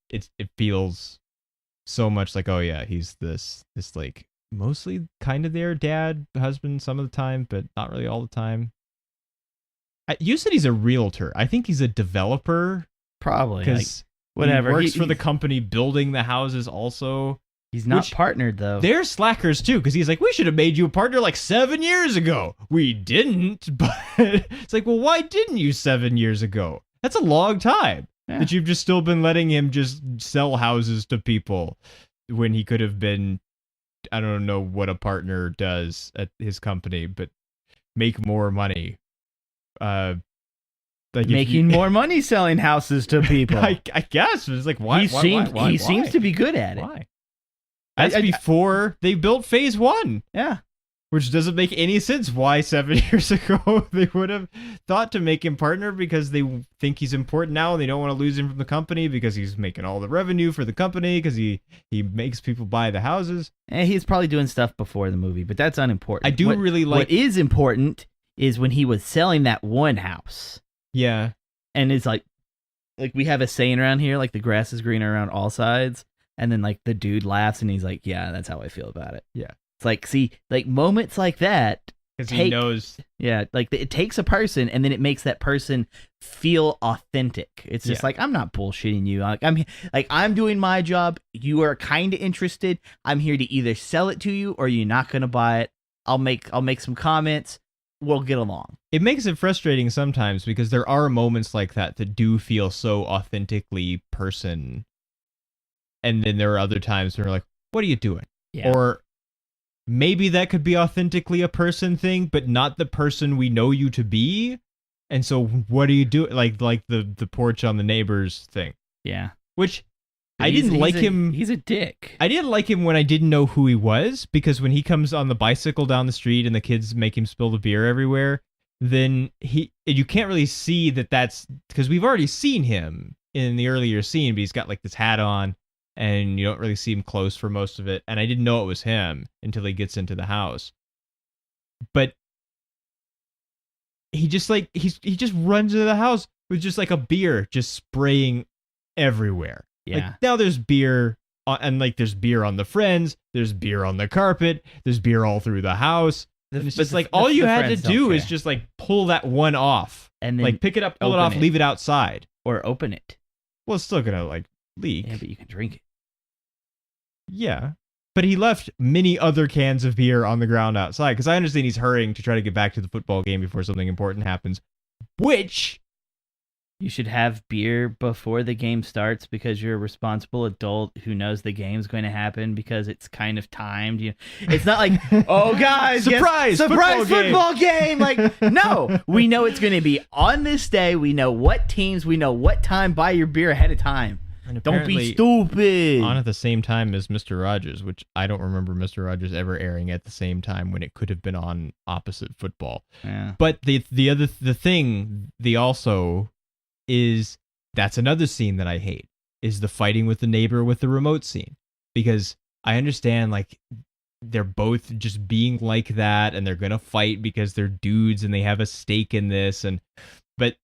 it feels so much like, oh yeah, he's this like mostly kind of their dad, husband some of the time, but not really all the time. You said he's a realtor. I think he's a developer. Probably, because whatever. He works for the company building the houses also. He's not partnered, though. They're slackers, too, because he's like, we should have made you a partner like 7 years ago. We didn't, but it's like, well, why didn't you 7 years ago? That's a long time that you've just still been letting him just sell houses to people when he could have been, I don't know what a partner does at his company, but make more money. Like making more money selling houses to people. I guess it's like why? He seems to be good at it. Why? That's before they built phase 1. Yeah. Which doesn't make any sense why 7 years ago they would have thought to make him partner, because they think he's important now and they don't want to lose him from the company because he's making all the revenue for the company because he makes people buy the houses. And he's probably doing stuff before the movie, but that's unimportant. I do really like... What is important is when he was selling that one house. Yeah. And it's like we have a saying around here, like the grass is greener around all sides. And then like the dude laughs and he's like, yeah, that's how I feel about it. Yeah. It's like, see, like moments like that. Because he knows. Yeah, like it takes a person and then it makes that person feel authentic. It's just like, I'm not bullshitting you. I'm doing my job. You are kind of interested. I'm here to either sell it to you or you're not going to buy it. I'll make some comments. We'll get along. It makes it frustrating sometimes because there are moments like that do feel so authentically person. And then there are other times where we're like, what are you doing? Yeah. Or maybe that could be authentically a person thing, but not the person we know you to be. And so what do you do? Like the porch on the neighbors thing. Yeah. Which I didn't like him. He's a dick. I didn't like him when I didn't know who he was, because when he comes on the bicycle down the street and the kids make him spill the beer everywhere, then you can't really see that's because we've already seen him in the earlier scene, but he's got like this hat on. And you don't really see him close for most of it. And I didn't know it was him until he gets into the house. But he just like, he just runs into the house with just like a beer just spraying everywhere. Yeah. Like, now there's beer and like there's beer on the friends. There's beer on the carpet. There's beer all through the house. It's just like all you had to do is just like pull that one off. And then like pick it up, pull it off, leave it outside. Or open it. Well, it's still going to like leak. Yeah, but you can drink it. Yeah, but he left many other cans of beer on the ground outside, because I understand he's hurrying to try to get back to the football game before something important happens, which... You should have beer before the game starts because you're a responsible adult who knows the game's going to happen because it's kind of timed. It's not like, oh, guys, surprise football game. Like, no, we know it's going to be on this day. We know what teams, we know what time. Buy your beer ahead of time. Don't be stupid. On at the same time as Mr. Rogers, which I don't remember Mr. Rogers ever airing at the same time when it could have been on opposite football. Yeah. But the thing also is, that's another scene that I hate, is the fighting with the neighbor with the remote scene. Because I understand, like, they're both just being like that and they're going to fight because they're dudes and they have a stake in this. But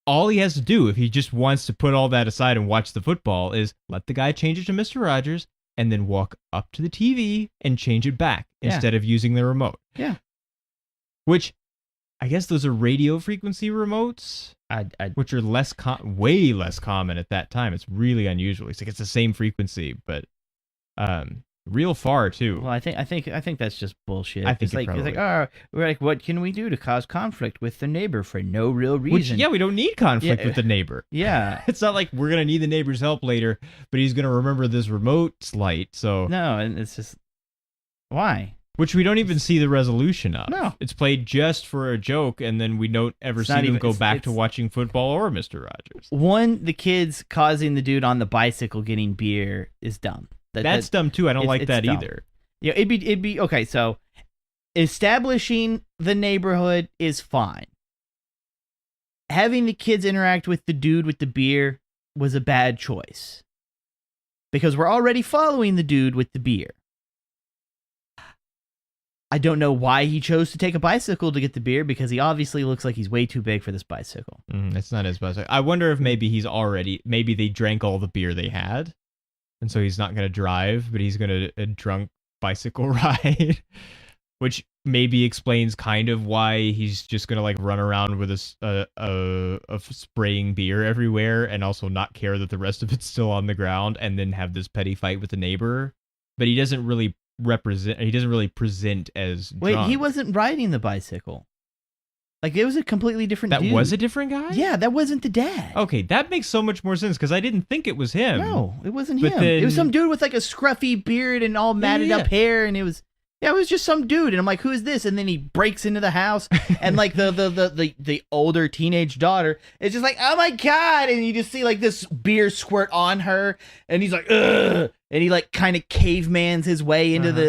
all he has to do, if he just wants to put all that aside and watch the football, is let the guy change it to Mr. Rogers and then walk up to the TV and change it back instead of using the remote. Yeah. Which, I guess those are radio frequency remotes, which are way less common at that time. It's really unusual. It's like it's the same frequency, but real far too. Well, I think that's just bullshit. I think it's like, oh, we're like, what can we do to cause conflict with the neighbor for no real reason? We don't need conflict with the neighbor. Yeah, it's not like we're gonna need the neighbor's help later, but he's gonna remember this remote slight. So no, and it's just why. Which we don't even see the resolution of. No. It's played just for a joke, and then we don't ever see them go back to watching football or Mr. Rogers. One, the kids causing the dude on the bicycle getting beer is dumb. That's dumb too. I don't like that dumb. Either. Yeah, it'd be okay. So establishing the neighborhood is fine. Having the kids interact with the dude with the beer was a bad choice because we're already following the dude with the beer. I don't know why he chose to take a bicycle to get the beer, because he obviously looks like he's way too big for this bicycle. It's not his bicycle. I wonder if maybe maybe they drank all the beer they had, and so he's not going to drive, but he's going to a drunk bicycle ride, which maybe explains kind of why he's just going to like run around with a spraying beer everywhere and also not care that the rest of it's still on the ground and then have this petty fight with the neighbor. But he doesn't really present as drunk. Wait, he wasn't riding the bicycle. Like, it was a completely different dude. That was a different guy? Yeah, that wasn't the dad. Okay, that makes so much more sense, because I didn't think it was him. No, it wasn't him. It was some dude with like a scruffy beard and all matted up hair, and it was... Yeah, it was just some dude, and I'm like, who is this? And then he breaks into the house, and like the older teenage daughter is just like, oh my god, and you just see like this beer squirt on her, and he's like, ugh, and he like kind of cavemans his way into the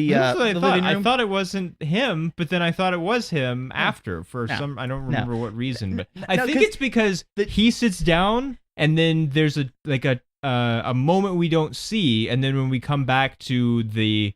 That's what the living room. I thought it wasn't him, but then I thought it was him after for some. I don't remember what reason, but I think it's because he sits down, and then there's a moment we don't see, and then when we come back to the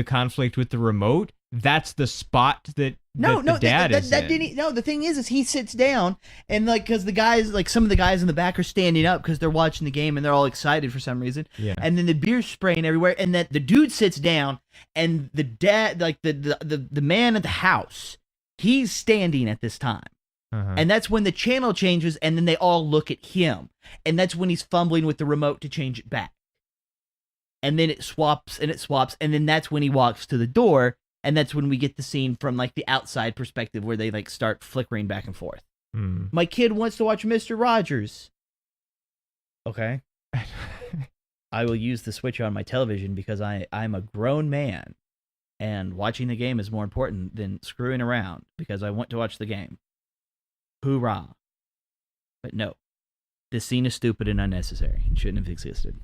conflict with the remote, that's the spot that the dad is in. No, the thing is he sits down, and like, because the guys, like some of the guys in the back are standing up because they're watching the game and they're all excited for some reason. Yeah. And then the beer's spraying everywhere, and that the dude sits down, and the dad, like the man at the house, he's standing at this time. And that's when the channel changes, and then they all look at him, and that's when he's fumbling with the remote to change it back. And then it swaps, and then that's when he walks to the door, and that's when we get the scene from like the outside perspective where they like start flickering back and forth. My kid wants to watch Mr. Rogers. Okay. I will use the switch on my television because I'm a grown man, and watching the game is more important than screwing around because I want to watch the game. Hoorah. But no, this scene is stupid and unnecessary and shouldn't have existed.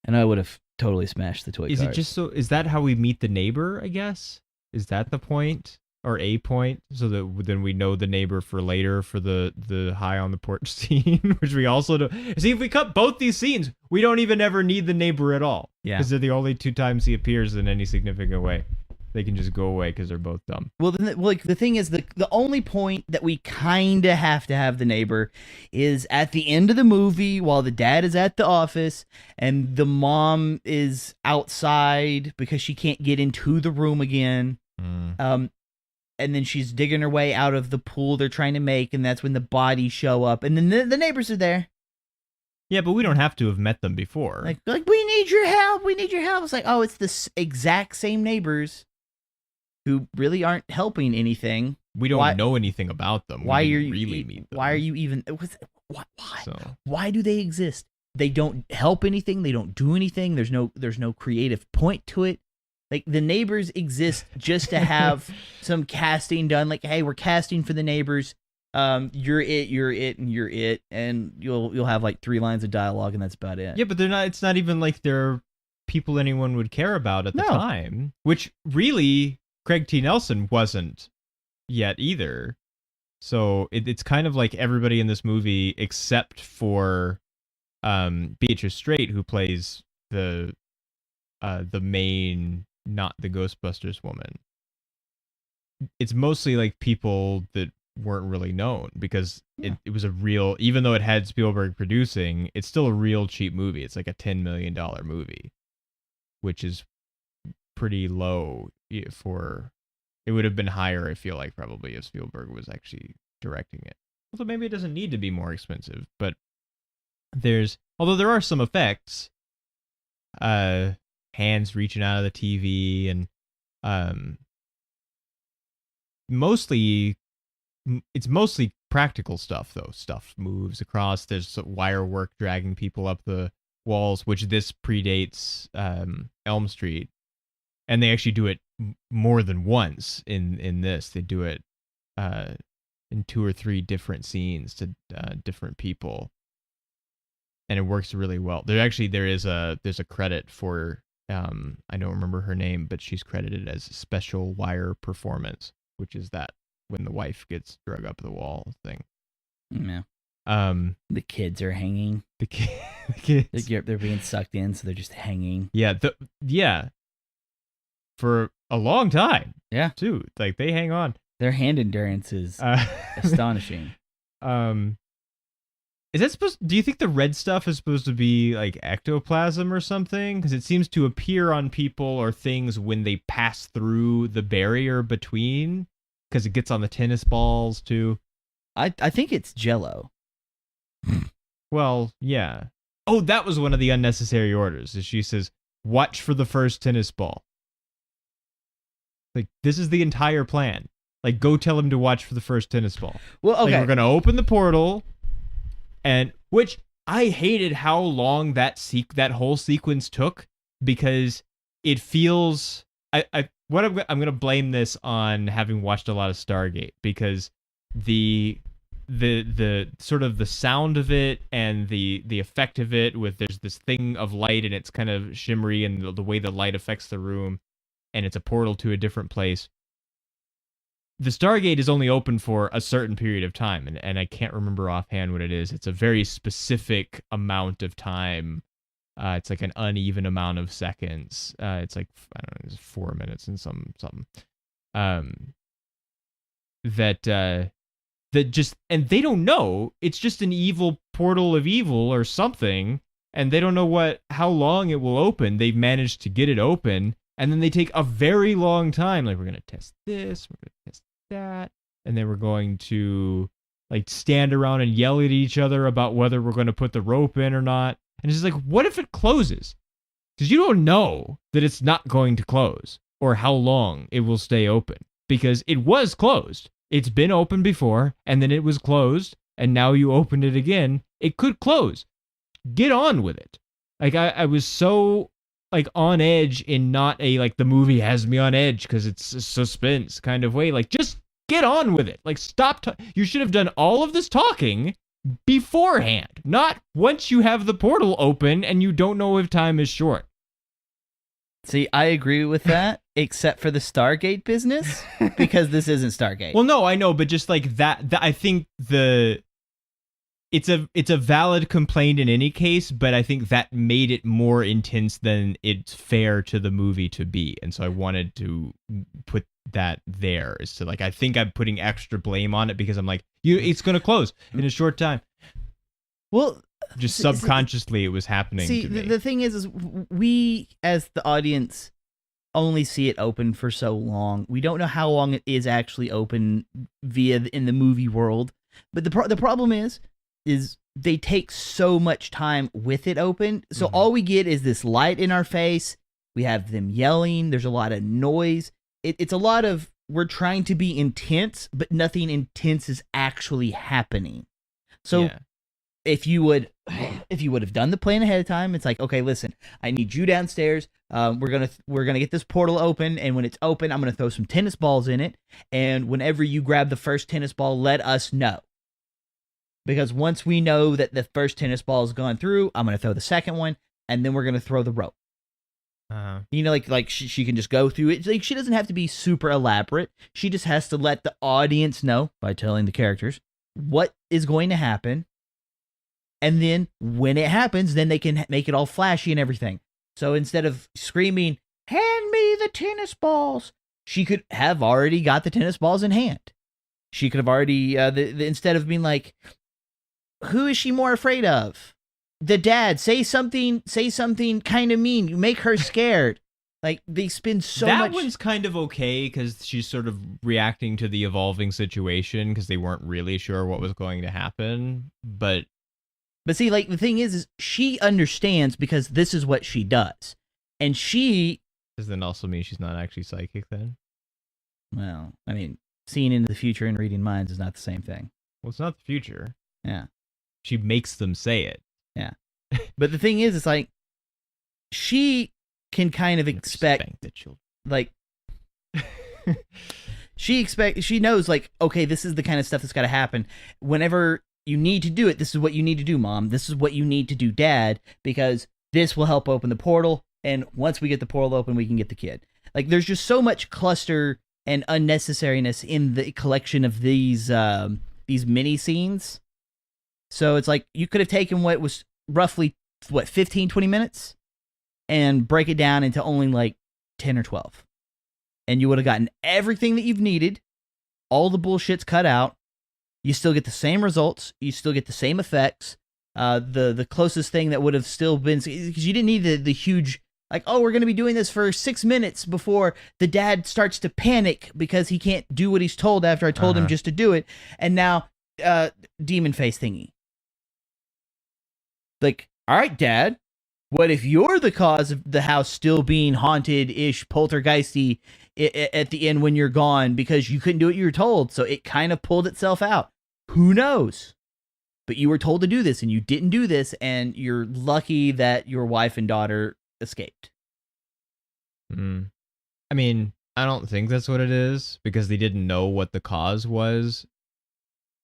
And I would have totally smashed the toy cars. Is it just so? Is that how we meet the neighbor? I guess is that the point or a point, so that then we know the neighbor for later for the high on the porch scene, which we also do. See, if we cut both these scenes, we don't even ever need the neighbor at all. Yeah, because they're the only two times he appears in any significant way. They can just go away because they're both dumb. Well, the thing is, the only point that we kind of have to have the neighbor is at the end of the movie while the dad is at the office and the mom is outside because she can't get into the room again. And then she's digging her way out of the pool they're trying to make, and that's when the bodies show up, and then the neighbors are there. Yeah, but we don't have to have met them before. Like we need your help. We need your help. It's like, oh, it's the exact same neighbors who really aren't helping anything. We don't know anything about them. Why are you really meet them? Why are you even? Why? Why do they exist? They don't help anything. They don't do anything. There's no creative point to it. Like the neighbors exist just to have some casting done. Like, hey, we're casting for the neighbors. You're it, and you'll have like 3 lines of dialogue, and that's about it. Yeah, but they're not. It's not even like they're people anyone would care about at the time. Which really, Craig T. Nelson wasn't yet either. So it's kind of like everybody in this movie except for Beatrice Straight, who plays the main, not the Ghostbusters woman. It's mostly like people that weren't really known because it was a real, even though it had Spielberg producing, it's still a real cheap movie. It's like a $10 million movie, which is pretty low for, it would have been higher, I feel like, probably if Spielberg was actually directing it. Although maybe it doesn't need to be more expensive, but although there are some effects, hands reaching out of the TV and it's mostly practical stuff, though. Stuff moves across. There's wire work dragging people up the walls, which this predates Elm Street. And they actually do it more than once in this. They do it in 2 or 3 different scenes to different people. And it works really well. There's a credit for, I don't remember her name, but she's credited as special wire performance, which is that when the wife gets drug up the wall thing. Yeah. The kids are hanging. The kids. They're being sucked in, so they're just hanging. Yeah. For a long time. Yeah. Too. Like they hang on. Their hand endurance is astonishing. Is that do you think the red stuff is supposed to be like ectoplasm or something? Because it seems to appear on people or things when they pass through the barrier between, because it gets on the tennis balls too. I think it's Jell-O. Well, yeah. Oh, that was one of the unnecessary orders. Is she says, watch for the first tennis ball. Like, this is the entire plan. Like, go tell him to watch for the first tennis ball. Well, okay. Like, we're going to open the portal, and which I hated how long that whole sequence took, because it feels. I'm gonna blame this on having watched a lot of Stargate, because the sort of the sound of it and the effect of it, with there's this thing of light and it's kind of shimmery, and the way the light affects the room, and it's a portal to a different place. The Stargate is only open for a certain period of time, and I can't remember offhand what it is. It's a very specific amount of time. It's like an uneven amount of seconds. It's like, I don't know, it's 4 minutes and something. That just, and they don't know. It's just an evil portal of evil or something, and they don't know how long it will open. They've managed to get it open. And then they take a very long time. Like, we're going to test this, we're going to test that. And then we're going to, like, stand around and yell at each other about whether we're going to put the rope in or not. And it's just like, what if it closes? Because you don't know that it's not going to close or how long it will stay open. Because it was closed. It's been open before, and then it was closed, and now you opened it again. It could close. Get on with it. Like, I was so... like on edge in not a like the movie has me on edge because it's a suspense kind of way. Like, just get on with it. Like, stop. You should have done all of this talking beforehand, not once you have the portal open and you don't know if time is short. See, I agree with that, except for the Stargate business, because this isn't Stargate. Well, no, I know, but just like that I think it's a valid complaint in any case, but I think that made it more intense than it's fair to the movie to be. And so I wanted to put that there, is to, like, I think I'm putting extra blame on it because I'm like, it's going to close in a short time. Well, just subconsciously it was happening to me. The thing is we as the audience only see it open for so long. We don't know how long it is actually open in the movie world. But the problem is they take so much time with it open. So all we get is this light in our face. We have them yelling. There's a lot of noise. It's a lot of, we're trying to be intense, but nothing intense is actually happening. So if you would have done the plan ahead of time, it's like, okay, listen, I need you downstairs. We're gonna get this portal open, and when it's open, I'm gonna throw some tennis balls in it. And whenever you grab the first tennis ball, let us know. Because once we know that the first tennis ball has gone through, I'm going to throw the second one, and then we're going to throw the rope. You know, like she can just go through it. Like, she doesn't have to be super elaborate. She just has to let the audience know, by telling the characters, what is going to happen. And then when it happens, then they can make it all flashy and everything. So instead of screaming, "Hand me the tennis balls," she could have already got the tennis balls in hand. She could have already, instead of being like, who is she more afraid of? The dad. Say something kind of mean. You make her scared. Like, they spend so much. That one's kind of okay because she's sort of reacting to the evolving situation because they weren't really sure what was going to happen. But see, like, the thing is she understands because this is what she does. And she... Does that also mean she's not actually psychic then? Well, I mean, seeing into the future and reading minds is not the same thing. Well, it's not the future. Yeah. She makes them say it. Yeah. But the thing is, it's like, she can kind of expect, the children. Like, she knows, like, okay, this is the kind of stuff that's got to happen. Whenever you need to do it, this is what you need to do, Mom. This is what you need to do, Dad, because this will help open the portal. And once we get the portal open, we can get the kid. Like, there's just so much cluster and unnecessariness in the collection of these mini scenes. So it's like, you could have taken what was roughly, 15, 20 minutes and break it down into only like 10 or 12. And you would have gotten everything that you've needed. All the bullshit's cut out. You still get the same results. You still get the same effects. The closest thing that would have still been, because you didn't need the huge, like, oh, we're going to be doing this for 6 minutes before the dad starts to panic because he can't do what he's told after I told him just to do it. And now, demon face thingy. Like, all right, Dad, what if you're the cause of the house still being haunted-ish, poltergeisty at the end when you're gone because you couldn't do what you were told, so it kind of pulled itself out? Who knows? But you were told to do this, and you didn't do this, and you're lucky that your wife and daughter escaped. Mm. I mean, I don't think that's what it is, because they didn't know what the cause was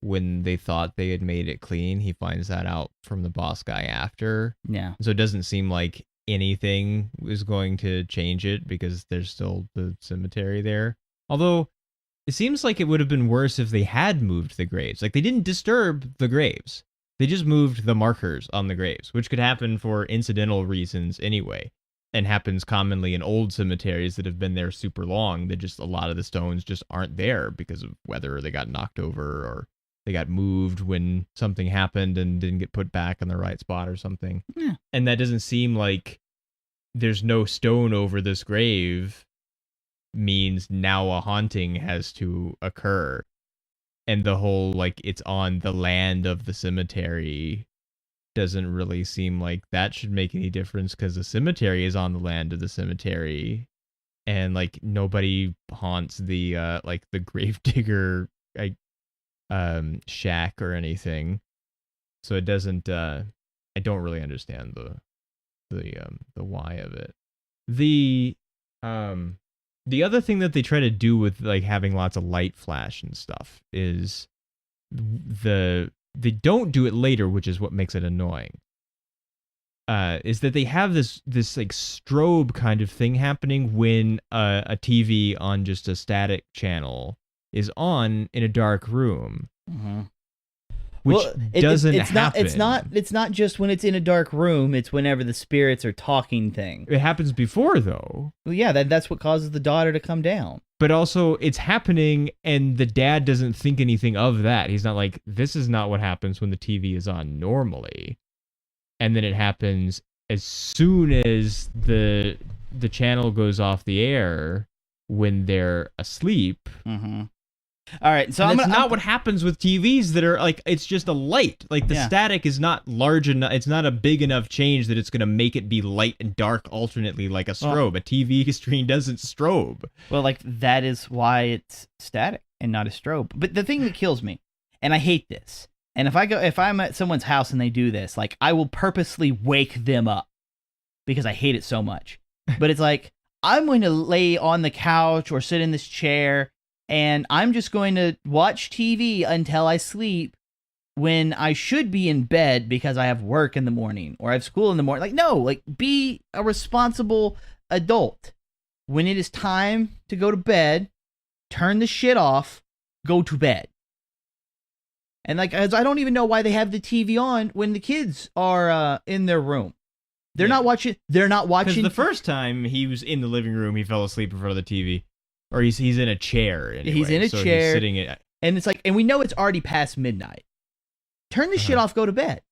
when they thought they had made it clean. He finds that out from the boss guy after. Yeah. So it doesn't seem like anything is going to change it, because there's still the cemetery there. Although, it seems like it would have been worse if they had moved the graves. Like, they didn't disturb the graves. They just moved the markers on the graves, which could happen for incidental reasons anyway, and happens commonly in old cemeteries that have been there super long, that just a lot of the stones just aren't there because of whether they got knocked over or they got moved when something happened and didn't get put back in the right spot or something. Yeah. And that doesn't seem like there's no stone over this grave means now a haunting has to occur. And the whole, like, it's on the land of the cemetery doesn't really seem like that should make any difference, because the cemetery is on the land of the cemetery, and like nobody haunts the like the gravedigger shack or anything. So it doesn't I don't really understand the why of it. The other thing that they try to do with like having lots of light flash and stuff is they don't do it later, which is what makes it annoying. Is that they have this like strobe kind of thing happening when a TV on just a static channel is on in a dark room, which doesn't happen. It's not just when it's in a dark room. It's whenever the spirits are talking thing. It happens before though. Well, yeah, that's what causes the daughter to come down. But also, it's happening, and the dad doesn't think anything of that. He's not like, this is not what happens when the TV is on normally. And then it happens as soon as the channel goes off the air when they're asleep. Mm-hmm. All right, so that's not what happens with TVs that are like, it's just a light. Like the static is not large enough. It's not a big enough change that it's going to make it be light and dark alternately like a strobe. A TV screen doesn't strobe. Well, like that is why it's static and not a strobe. But the thing that kills me, and I hate this, and if I'm at someone's house and they do this, like I will purposely wake them up because I hate it so much. But it's like, I'm going to lay on the couch or sit in this chair, and I'm just going to watch TV until I sleep when I should be in bed because I have work in the morning or I have school in the morning. Like, no, like be a responsible adult. When it is time to go to bed, turn the shit off, go to bed. And like, I don't even know why they have the TV on when the kids are in their room. They're not watching. Because the first time he was in the living room, he fell asleep in front of the TV. Or he's in a chair. Anyway, he's in a chair. He's sitting in, and it's like, and we know it's already past midnight. Turn the shit off. Go to bed.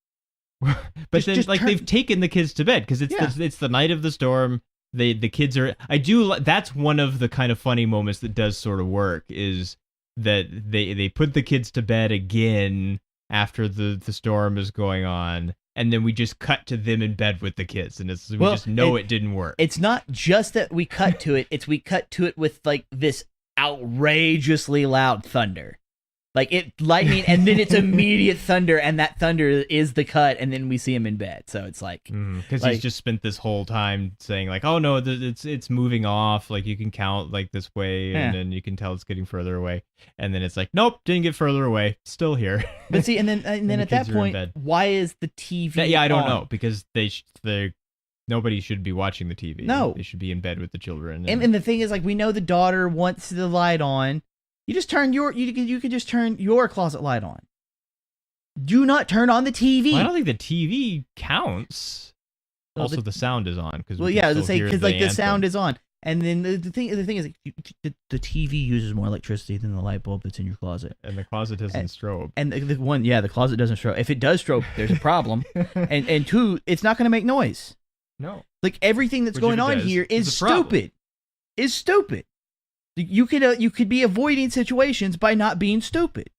But they've taken the kids to bed because it's the night of the storm. The kids are. That's one of the kind of funny moments that does sort of work, is that they put the kids to bed again after the storm is going on. And then we just cut to them in bed with the kids, and we just know it didn't work. It's not just that we cut to it; it's we cut to it with like this outrageously loud thunder, like lightning, and then it's immediate thunder, and that thunder is the cut, and then we see him in bed. So it's like because he's just spent this whole time saying like, "Oh no, it's moving off. Like you can count like this way, and then you can tell it's getting further away." And then it's like, "Nope, didn't get further away. Still here." But see, and then at that point, why is the TV? I don't know, because nobody should be watching the TV. No, they should be in bed with the children. And the thing is, like, we know the daughter wants the light on. You just turn you could just turn your closet light on. Do not turn on the TV. Well, I don't think the TV counts. Also, the sound is on because the sound is on. And then the thing is, the TV uses more electricity than the light bulb that's in your closet. And the closet doesn't strobe. And the closet doesn't strobe. If it does strobe, there's a problem. and two, it's not going to make noise. No. Like everything that's going on here is stupid. Is stupid. You could be avoiding situations by not being stupid.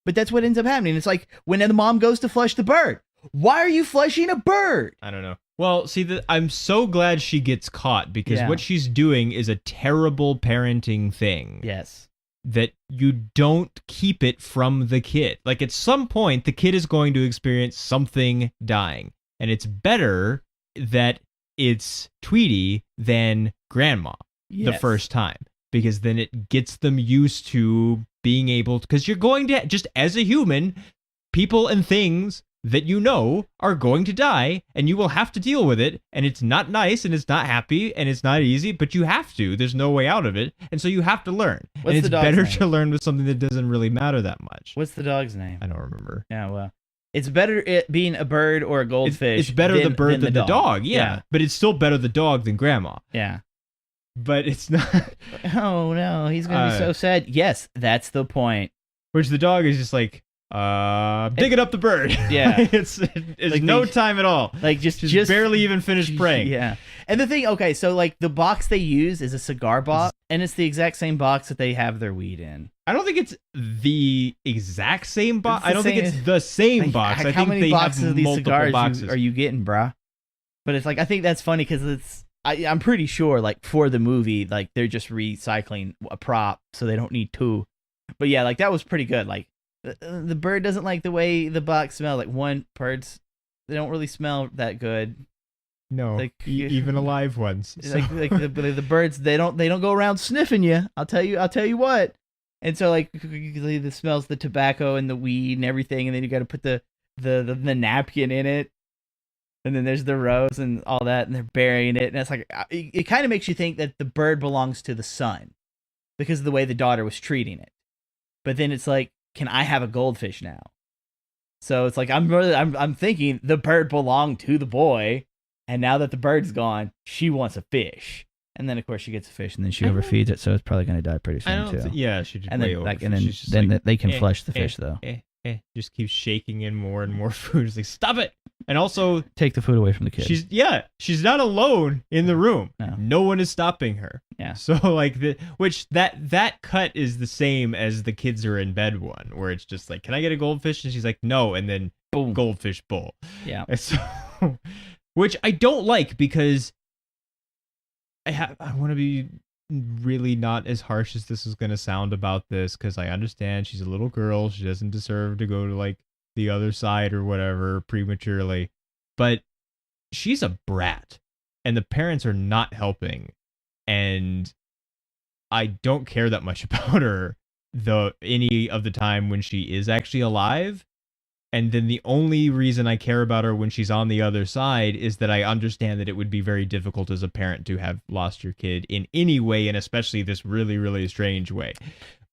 But that's what ends up happening. It's like when the mom goes to flush the bird. Why are you flushing a bird? I don't know. Well, see, I'm so glad she gets caught because what she's doing is a terrible parenting thing. Yes. That you don't keep it from the kid. Like at some point, the kid is going to experience something dying. And it's better that it's Tweety than Grandma the Yes. first time, because then it gets them used to being able to, because you're going to, just as a human, people and things that you know are going to die, and you will have to deal with it, and it's not nice, and it's not happy, and it's not easy, but you have to. There's no way out of it, and so you have to learn. What's and it's the dog's better name? to learn with something that doesn't really matter that much. What's the dog's name? I don't remember. Yeah, well, it's better it being a bird or a goldfish. It's better the bird than the dog, yeah. Yeah. But it's still better the dog than Grandma. Yeah. But it's not. Oh no, he's gonna be so sad. Yes, that's the point. Which the dog is just like, digging up the bird. Yeah. it's Like no they- time at all. Like just barely even finished praying. Yeah. And the thing, okay, so like the box they use is a cigar box, and it's the exact same box that they have their weed in. I don't think it's the exact same box. It's the I don't think same- it's the same Like, box. I how think many they boxes have of these multiple cigars boxes. are you getting, brah? But it's like I think that's funny because I'm pretty sure like for the movie like they're just recycling a prop so they don't need two. But yeah, like that was pretty good. Like the bird doesn't like the way the box smells. Like birds, they don't really smell that good. No, like, even alive ones. So. Like the birds, they don't go around sniffing you. I'll tell you what. And so like the smells, the tobacco and the weed and everything, and then you got to put the napkin in it, and then there's the rose and all that, and they're burying it, and it's like it kind of makes you think that the bird belongs to the son because of the way the daughter was treating it. But then it's like, can I have a goldfish now? So it's like I'm thinking the bird belonged to the boy. And now that the bird's gone, she wants a fish. And then, of course, she gets a fish, and then she overfeeds it, so it's probably going to die pretty soon, too. Yeah, she just And way then, over. like, and then, She's just then like, they can flush the fish, though. Just keeps shaking in more and more food. It's like, stop it! And also, Take the food away from the kid. she's not alone in the room. No. one is stopping her. Yeah. So like that cut is the same as the kids are in bed one, where it's just like, can I get a goldfish? And she's like, no, and then Boom. goldfish bowl. Yeah. And so, which I don't like because I want to be really not as harsh as this is going to sound about this, because I understand she's a little girl. She doesn't deserve to go to like the other side or whatever prematurely, but she's a brat and the parents are not helping. And I don't care that much about her any of the time when she is actually alive. And then the only reason I care about her when she's on the other side is that I understand that it would be very difficult as a parent to have lost your kid in any way, and especially this really, really strange way.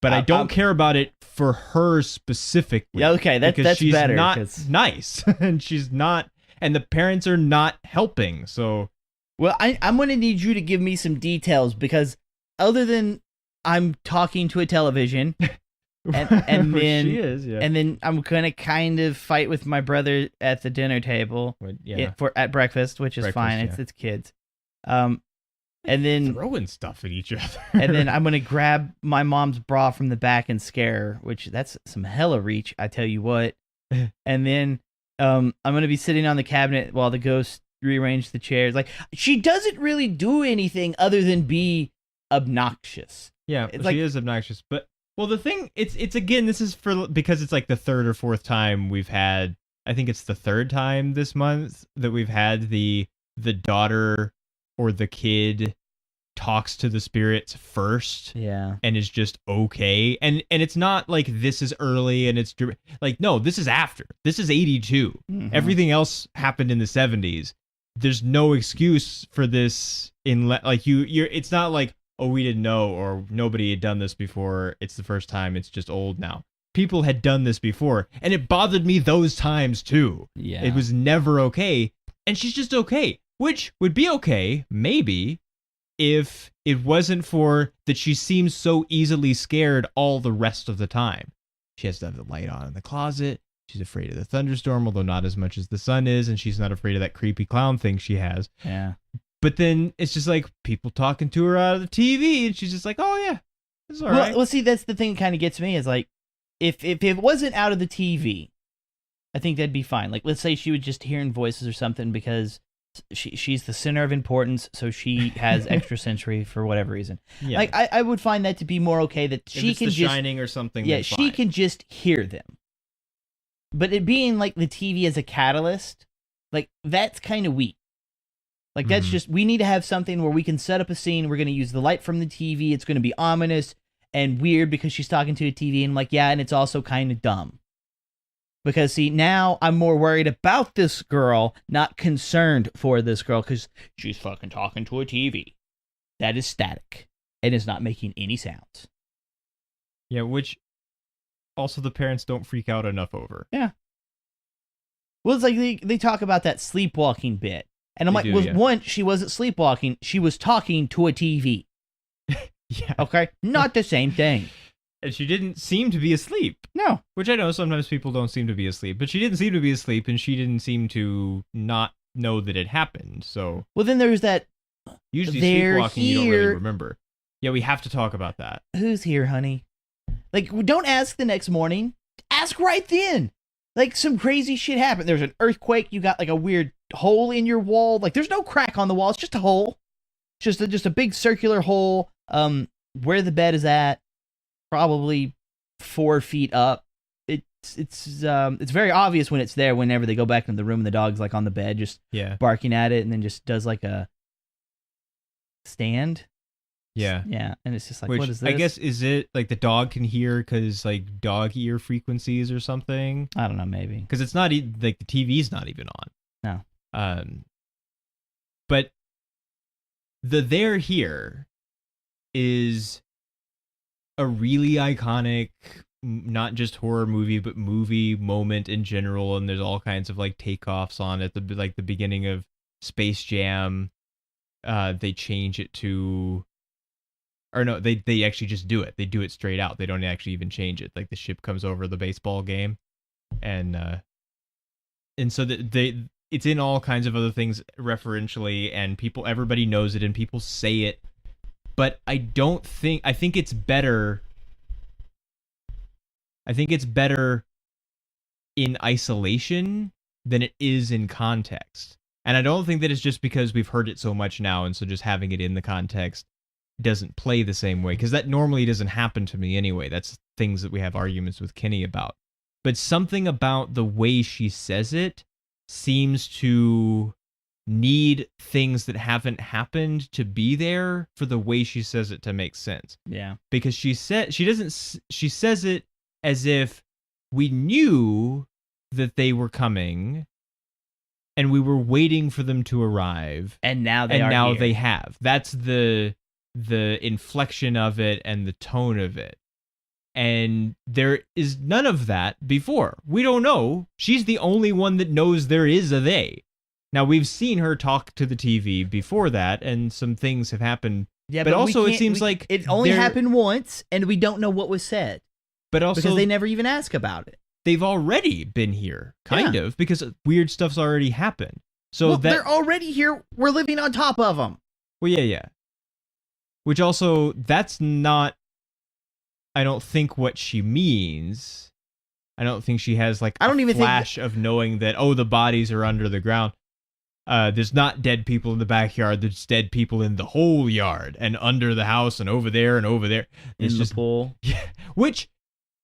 But I don't care about it for her specifically. Yeah, okay, that's she's better. Not 'cause- nice, and she's not, and the parents are not helping. So, Well, I'm going to need you to give me some details, because other than I'm talking to a television... And then she is, yeah. And then I'm gonna kind of fight with my brother at the dinner table, at breakfast, which is fine. Yeah. It's kids. And then throwing stuff at each other. and then I'm gonna grab my mom's bra from the back and scare her, which that's some hella reach, I tell you what. And then I'm gonna be sitting on the cabinet while the ghost rearrange the chairs. Like, she doesn't really do anything other than be obnoxious. Yeah, It's she like- is obnoxious, but well, the thing it's again, this is because it's like the third or fourth time we've had. I think it's the third time this month that we've had the daughter or the kid talks to the spirits first. Yeah. And is just okay, and it's not like this is early and it's like, no, this is after. This is 82. Mhm. Everything else happened in the 70s. There's no excuse for this in like you're. It's not like, oh, we didn't know, or nobody had done this before. It's the first time. It's just old now. People had done this before, and it bothered me those times too. Yeah. It was never okay, and she's just okay, which would be okay, maybe, if it wasn't for that she seems so easily scared all the rest of the time. She has to have the light on in the closet. She's afraid of the thunderstorm, although not as much as the sun is, and she's not afraid of that creepy clown thing she has. Yeah. But then it's just like people talking to her out of the TV, and she's just like, "Oh yeah, it's all right." Well, see, that's the thing that kind of gets me is like, if it wasn't out of the TV, I think that'd be fine. Like, let's say she was just hearing voices or something because she's the center of importance, so she has extrasensory for whatever reason. Yeah. Like, I would find that to be more okay that If she it's can The just Shining or something. yeah, then she fine. can just hear them. But it being like the TV as a catalyst, like that's kind of weak. Like, that's just, we need to have something where we can set up a scene. We're going to use the light from the TV. It's going to be ominous and weird because she's talking to a TV. And I'm like, yeah, and it's also kind of dumb. Because, see, now I'm more worried about this girl, not concerned for this girl, because she's fucking talking to a TV. That is static and is not making any sounds. Yeah, which also the parents don't freak out enough over. Yeah. Well, it's like they talk about that sleepwalking bit. And I'm They like, do, well, yeah. one, she wasn't sleepwalking. She was talking to a TV. Yeah. Okay? Not the same thing. And she didn't seem to be asleep. No. Which I know sometimes people don't seem to be asleep, but she didn't seem to be asleep, and she didn't seem to not know that it happened. So Well, then there's that. usually They're sleepwalking, you don't really here. remember. Yeah, we have to talk about that. Who's here, honey? Like, don't ask the next morning. Ask right then. Like, some crazy shit happened. There's an earthquake. You got, like, a weird hole in your wall. Like, there's no crack on the wall. It's just a hole. Just a big circular hole. Where the bed is at, probably 4 feet up. It's very obvious when it's there. Whenever they go back into the room, and the dog's like on the bed, just Yeah. barking at it, and then just does like a stand. Yeah. Yeah, and it's just like, Which, what is this? I guess, is it like the dog can hear because like dog ear frequencies or something? I don't know, maybe. Because it's not like the TV's not even on. No. But the They're Here is a really iconic, not just horror movie, but movie moment in general. And there's all kinds of like takeoffs on it. The beginning of Space Jam, they change it to, or no, they actually just do it. They do it straight out. They don't actually even change it. Like the ship comes over the baseball game, and so it's in all kinds of other things referentially, and everybody knows it, and people say it. But I think it's better. I think it's better in isolation than it is in context. And I don't think that it's just because we've heard it so much now, and so just having it in the context doesn't play the same way, because that normally doesn't happen to me anyway. That's things that we have arguments with Kenny about. But something about the way she says it seems to need things that haven't happened to be there for the way she says it to make sense. Yeah. Because she says it as if we knew that they were coming and we were waiting for them to arrive, And now they and are now here. they have. That's the inflection of it and the tone of it. And there is none of that before. We don't know. She's the only one that knows there is a they. Now, we've seen her talk to the TV before that, and some things have happened. Yeah, but we also it can't- seems like it only they're- happened once, and we don't know what was said But also, because they never even ask about it. they've already been here, kind of, because weird stuff's already happened. So Well, that they're already here. We're living on top of them. Well, yeah. Which also, that's not, I don't think, what she means. I don't think she has like I don't a even think flash of knowing that, oh, the bodies are under the ground. There's not dead people in the backyard. There's dead people in the whole yard and under the house and over there and over there. It's In just the pool. Yeah, which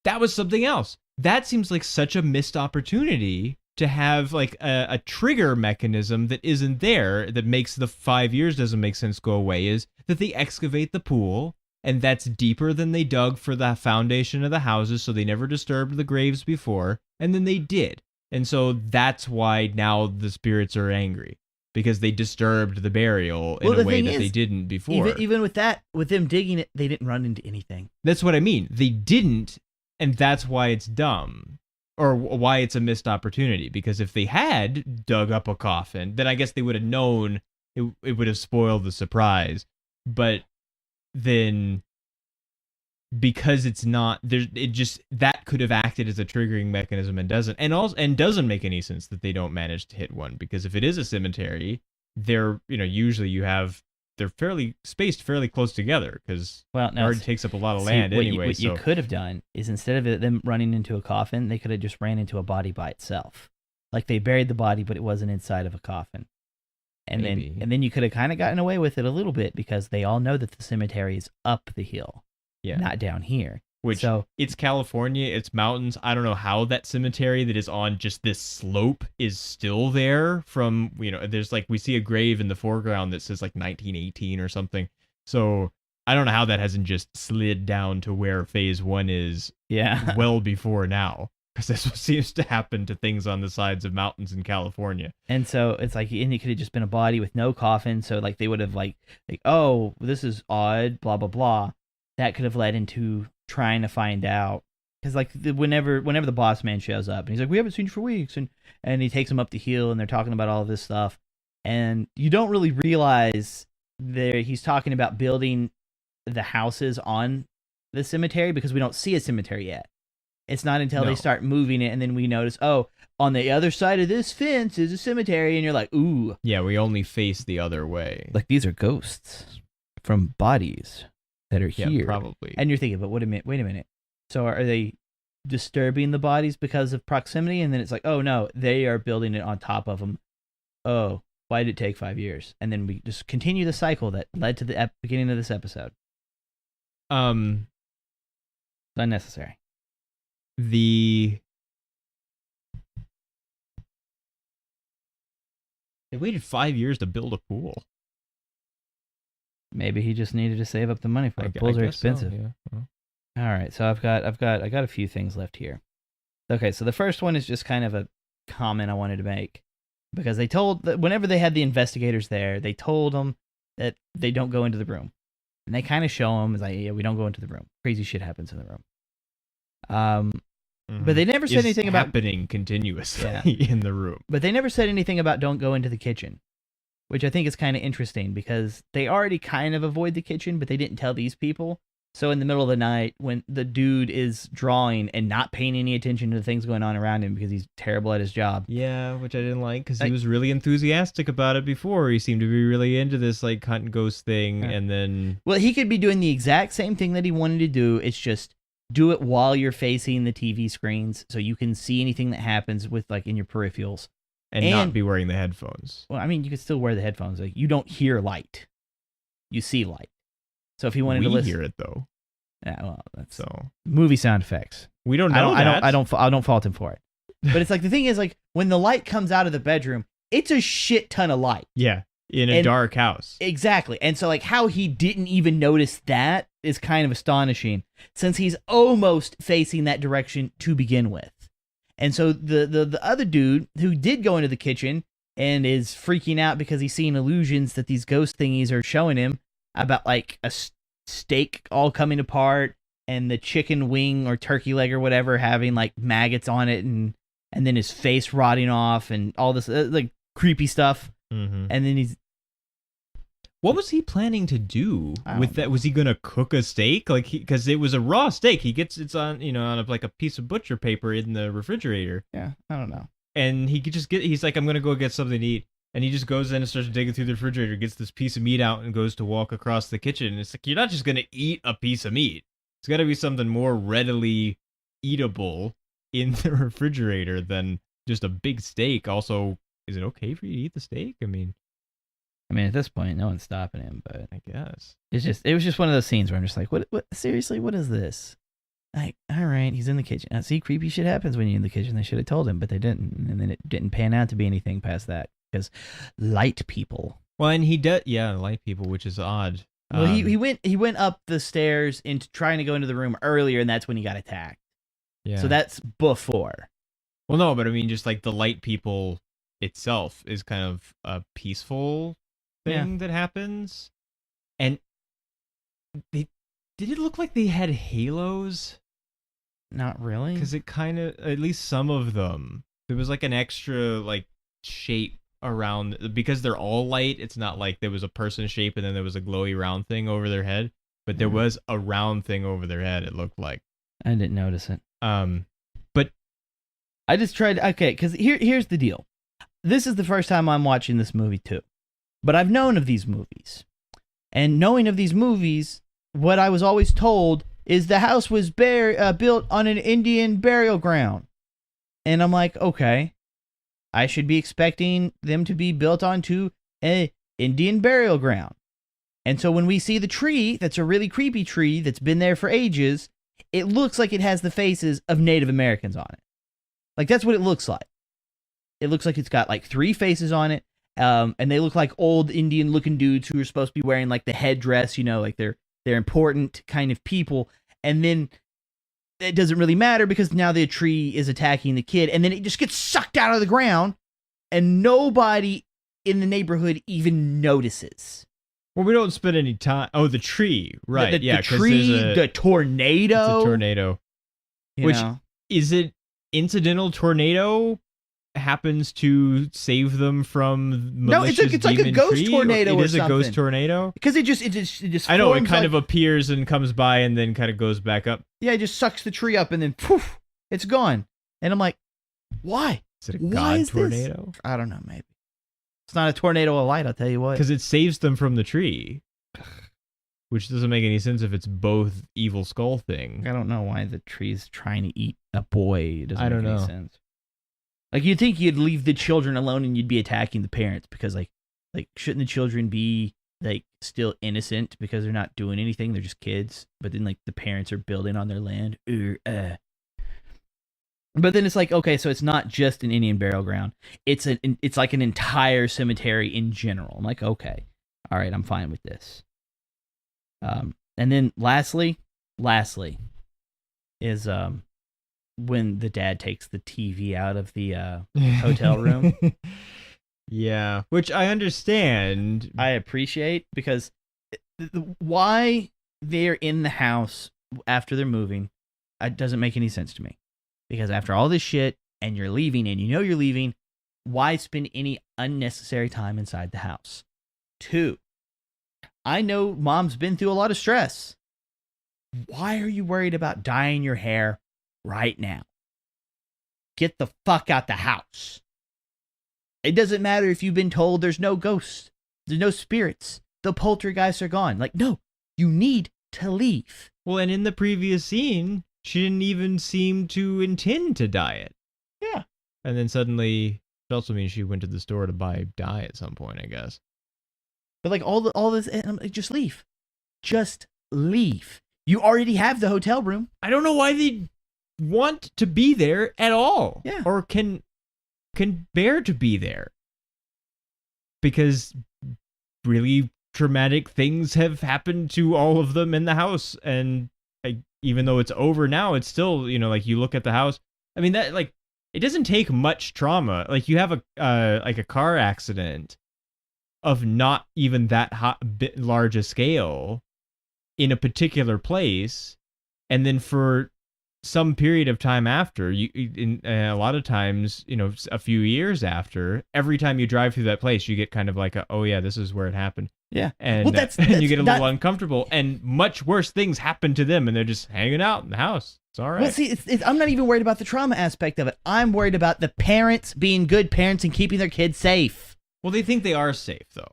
that was something else. That seems like such a missed opportunity to have like a trigger mechanism that isn't there, that makes the 5 years doesn't make sense go away, is that they excavate the pool, and that's deeper than they dug for the foundation of the houses, so they never disturbed the graves before, and then they did. And so that's why now the spirits are angry, because they disturbed the burial in Well, a the way thing that they is, didn't before. Even with that, with them digging it, they didn't run into anything. That's what I mean. They didn't, and that's why it's dumb, or why it's a missed opportunity. Because if they had dug up a coffin, then I guess they would have known. It would have spoiled the surprise. But then, because it's not there, it just, that could have acted as a triggering mechanism and doesn't make any sense that they don't manage to hit one. Because if it is a cemetery, they're, usually they're fairly spaced fairly close together, because Well, it no, already takes up a lot of see, land what anyway. what you could have done is, instead of them running into a coffin, they could have just ran into a body by itself. Like, they buried the body, but it wasn't inside of a coffin. And Maybe. then you could have kind of gotten away with it a little bit, because they all know that the cemetery is up the hill, Yeah. not down here. Which, it's California, it's mountains. I don't know how that cemetery that is on just this slope is still there from, there's like, we see a grave in the foreground that says like 1918 or something. So I don't know how that hasn't just slid down to where phase 1 is well before now. Because that's what seems to happen to things on the sides of mountains in California. And so it's like, and it could have just been a body with no coffin. So like they would have like, oh, this is odd, blah, blah, blah. That could have led into trying to find out. Because like whenever the boss man shows up and he's like, we haven't seen you for weeks. And he takes him up the hill and they're talking about all this stuff. And you don't really realize he's talking about building the houses on the cemetery because we don't see a cemetery yet. It's not until they start moving it and then we notice, oh, on the other side of this fence is a cemetery, and you're like, ooh. Yeah, we only face the other way. Like, these are ghosts from bodies that are here. Yeah, probably. And you're thinking, but wait a minute. So are they disturbing the bodies because of proximity? And then it's like, oh no, they are building it on top of them. Oh, why did it take 5 years? And then we just continue the cycle that led to the beginning of this episode. It's unnecessary. They waited 5 years to build a pool. Maybe he just needed to save up the money for it. Pools are expensive. So, yeah. Well. All right, so I got a few things left here. Okay, so the first one is just kind of a comment I wanted to make, because they told whenever they had the investigators there, they told them that they don't go into the room, and they kind of show them like, yeah, we don't go into the room. Crazy shit happens in the room. But they never said anything about happening continuously in the room. But they never said anything about don't go into the kitchen, which I think is kind of interesting because they already kind of avoid the kitchen, but they didn't tell these people. So in the middle of the night, when the dude is drawing and not paying any attention to the things going on around him because he's terrible at his job. Yeah, which I didn't like because he was really enthusiastic about it before. He seemed to be really into this like hunt and ghost thing, and then... Well, he could be doing the exact same thing that he wanted to do. It's just do it while you're facing the TV screens so you can see anything that happens with like in your peripherals. And not be wearing the headphones. Well, I mean, you could still wear the headphones. Like, you don't hear light. You see light. So if he wanted to listen... We hear it, though. Yeah, well, that's movie sound effects. We don't know that. I don't fault him for it. But it's like, the thing is, like, when the light comes out of the bedroom, it's a shit ton of light. Yeah, in a dark house. Exactly. And so, like, how he didn't even notice that is kind of astonishing, since he's almost facing that direction to begin with. And so the other dude who did go into the kitchen and is freaking out because he's seeing illusions that these ghost thingies are showing him about like a steak all coming apart and the chicken wing or turkey leg or whatever having like maggots on it and then his face rotting off and all this like creepy stuff. Mm-hmm. And then what was he planning to do with that? Was he going to cook a steak? Like, because it was a raw steak. It's on, on like a piece of butcher paper in the refrigerator. Yeah, I don't know. And he could just he's like, I'm going to go get something to eat. And he just goes in and starts digging through the refrigerator, gets this piece of meat out and goes to walk across the kitchen. And it's like, you're not just going to eat a piece of meat. It's got to be something more readily eatable in the refrigerator than just a big steak. Also, is it okay for you to eat the steak? I mean, at this point, no one's stopping him, but I guess it was just one of those scenes where I'm just like, what, seriously, what is this? Like, all right, he's in the kitchen. Now, see, creepy shit happens when you're in the kitchen. They should have told him, but they didn't. And then it didn't pan out to be anything past that because light people. Well, and he did, light people, which is odd. Well, he went up the stairs into trying to go into the room earlier, and that's when he got attacked. Yeah. So that's before. Well, no, but I mean, just like the light people itself is kind of a peaceful thing that happens. And did it look like they had halos? Not really. Because it kind of, at least some of them, there was like an extra like shape around, because they're all light. It's not like there was a person shape and then there was a glowy round thing over their head, but there was a round thing over their head. It looked like. I didn't notice it. But I just tried. Okay, because here's the deal. This is the first time I'm watching this movie too, but I've known of these movies, and knowing of these movies, what I was always told is the house was built on an Indian burial ground, and I'm like, okay, I should be expecting them to be built onto an Indian burial ground. And so when we see the tree, that's a really creepy tree that's been there for ages, it looks like it has the faces of Native Americans on it. Like, that's what it looks like. It looks like it's got like 3 faces on it. And they look like old Indian looking dudes who are supposed to be wearing like the headdress, you know, like they're important kind of people. And then it doesn't really matter because now the tree is attacking the kid, and then it just gets sucked out of the ground, and nobody in the neighborhood even notices. Well, we don't spend any time. Oh, the tree, right? The tree, the tornado. It's a tornado. Which is it? Incidental tornado happens to save them from malicious it's like a ghost tree? tornado. It is a ghost tornado because it just. I know it kind like, of appears and comes by and then kind of goes back up. Yeah, it just sucks the tree up and then poof, it's gone. And I'm like, why? Is it a god tornado? This? I don't know. Maybe it's not a tornado of light. I'll tell you what. Because it saves them from the tree, which doesn't make any sense if it's both evil skull thing. I don't know why the tree's trying to eat a boy. It doesn't make any sense. Like, you'd think you'd leave the children alone and you'd be attacking the parents because, like shouldn't the children be, like, still innocent because they're not doing anything? They're just kids. But then, like, the parents are building on their land. But then it's like, okay, so it's not just an Indian burial ground. It's like an entire cemetery in general. I'm like, okay, all right, I'm fine with this. And then lastly is when the dad takes the TV out of the hotel room. Yeah, which I understand. I appreciate, because why they're in the house after they're moving, it doesn't make any sense to me. Because after all this shit, and you're leaving, and you know you're leaving, why spend any unnecessary time inside the house? 2, I know mom's been through a lot of stress. Why are you worried about dyeing your hair right now? Get the fuck out the house. It doesn't matter if you've been told there's no ghosts, there's no spirits, the poltergeists are gone. Like, no, you need to leave. Well, and in the previous scene, she didn't even seem to intend to dye it. Yeah. And then suddenly, it also means she went to the store to buy dye at some point, I guess. But like all this, just leave. Just leave. You already have the hotel room. I don't know why they want to be there at all. Yeah. Or can bear to be there. Because really traumatic things have happened to all of them in the house, and even though it's over now, it's still, you know, like, you look at the house. I mean, that, like, it doesn't take much trauma. Like, you have a car accident of not even that large a scale in a particular place, and then for some period of time after, a lot of times, you know, a few years after, every time you drive through that place, you get kind of like oh yeah, this is where it happened. Yeah. And, that's you get a little uncomfortable, and much worse things happen to them, and they're just hanging out in the house. It's all right. Well, see, I'm not even worried about the trauma aspect of it. I'm worried about the parents being good parents and keeping their kids safe. Well, they think they are safe, though.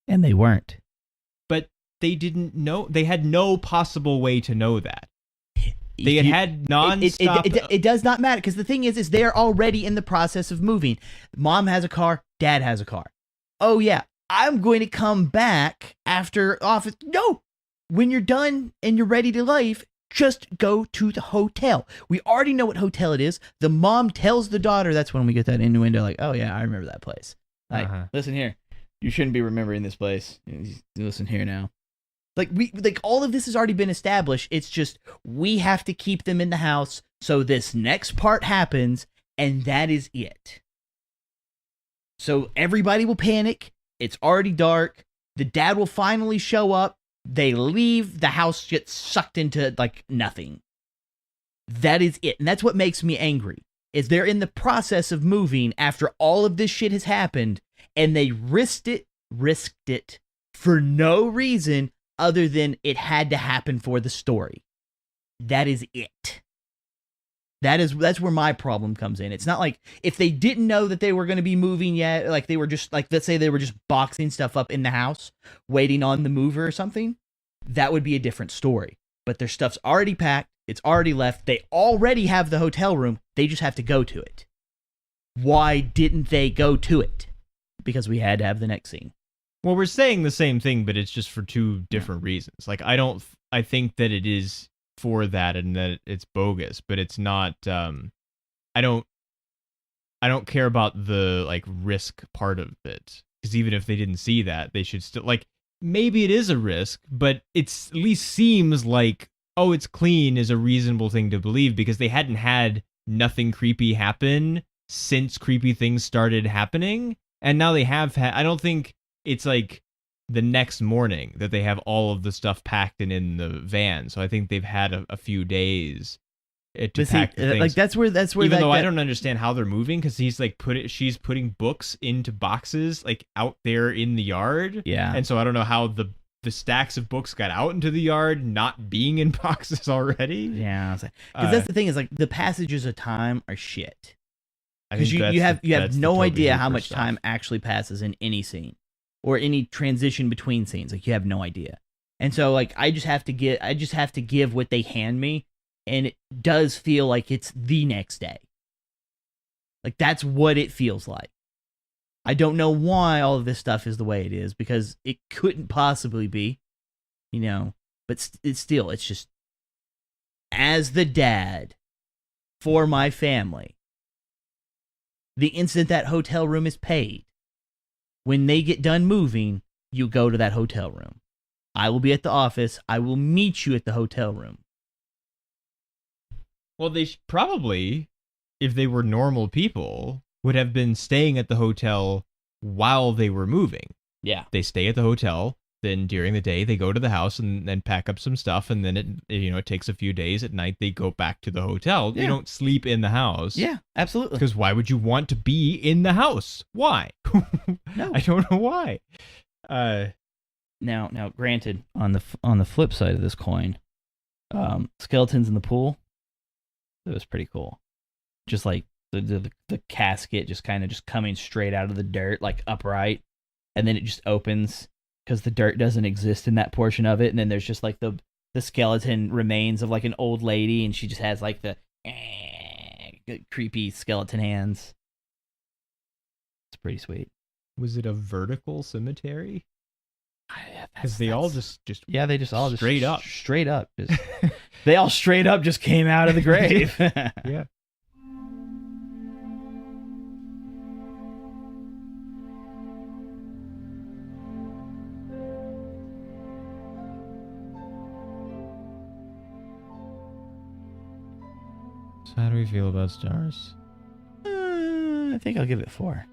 And they weren't. But they didn't know. They had no possible way to know that. They had non-stop... It does not matter, because the thing is they're already in the process of moving. Mom has a car. Dad has a car. Oh, yeah, I'm going to come back after office. No, when you're done and you're ready to leave, just go to the hotel. We already know what hotel it is. The mom tells the daughter, that's when we get that innuendo, like, oh, yeah, I remember that place. Like, listen here. You shouldn't be remembering this place. Listen here now. Like, all of this has already been established. It's just, we have to keep them in the house so this next part happens, and that is it. So everybody will panic. It's already dark. The dad will finally show up. They leave. The house gets sucked into, like, nothing. That is it. And that's what makes me angry, is they're in the process of moving after all of this shit has happened, and they risked it for no reason other than it had to happen for the story. That is it. That's where my problem comes in. It's not like if they didn't know that they were going to be moving yet, like they were just, like, let's say they were just boxing stuff up in the house, waiting on the mover or something, that would be a different story. But their stuff's already packed. It's already left. They already have the hotel room. They just have to go to it. Why didn't they go to it? Because we had to have the next scene. Well, we're saying the same thing, but it's just for two different reasons. Like, I think that it is for that and that it's bogus, but it's not, I don't care about the, like, risk part of it. Because even if they didn't see that, they should still, like, maybe it is a risk, but it's at least seems like, oh, it's clean is a reasonable thing to believe because they hadn't had nothing creepy happen since creepy things started happening. And now they have had, I don't think it's like the next morning that they have all of the stuff packed and in the van. So I think they've had a few days to pack the things. Like that's where even though I don't understand how they're moving because he's like she's putting books into boxes like out there in the yard. Yeah. And so I don't know how the stacks of books got out into the yard not being in boxes already. Yeah. Because that's the thing is like the passages of time are shit. Because you have no idea how much time actually passes in any scene or any transition between scenes. Like you have no idea. And so like I just have to give what they hand me. And it does feel like it's the next day. Like, that's what it feels like. I don't know why all of this stuff is the way it is, because it couldn't possibly be, but it's just, as the dad for my family, the instant that hotel room is paid, when they get done moving, you go to that hotel room. I will be at the office. I will meet you at the hotel room. Well, they probably, if they were normal people, would have been staying at the hotel while they were moving. Yeah. They stay at the hotel, then during the day they go to the house and then pack up some stuff, and then it takes a few days. At night they go back to the hotel. Yeah. They don't sleep in the house. Yeah, absolutely. Because why would you want to be in the house? Why? No. I don't know why. Now, granted, on the flip side of this coin, skeletons in the pool. It was pretty cool. Just like the casket just kind of just coming straight out of the dirt, like upright. And then it just opens because the dirt doesn't exist in that portion of it. And then there's just like the skeleton remains of like an old lady. And she just has like the creepy skeleton hands. It's pretty sweet. Was it a vertical cemetery? Because they all just yeah, they just all straight up just they all straight up just came out of the grave. Yeah. So how do we feel about stars? I think I'll give it 4.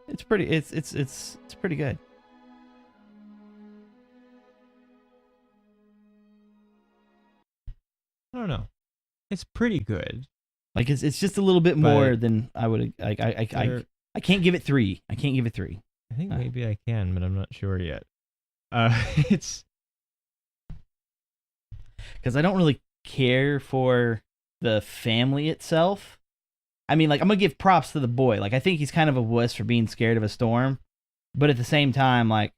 It's pretty. It's pretty good. I don't know. It's pretty good. Like it's just a little bit more than I would. Like I can't give it 3. I can't give it 3. I think maybe I can, but I'm not sure yet. It's because I don't really care for the family itself. I mean, like, I'm going to give props to the boy. Like, I think he's kind of a wuss for being scared of a storm. But at the same time, like,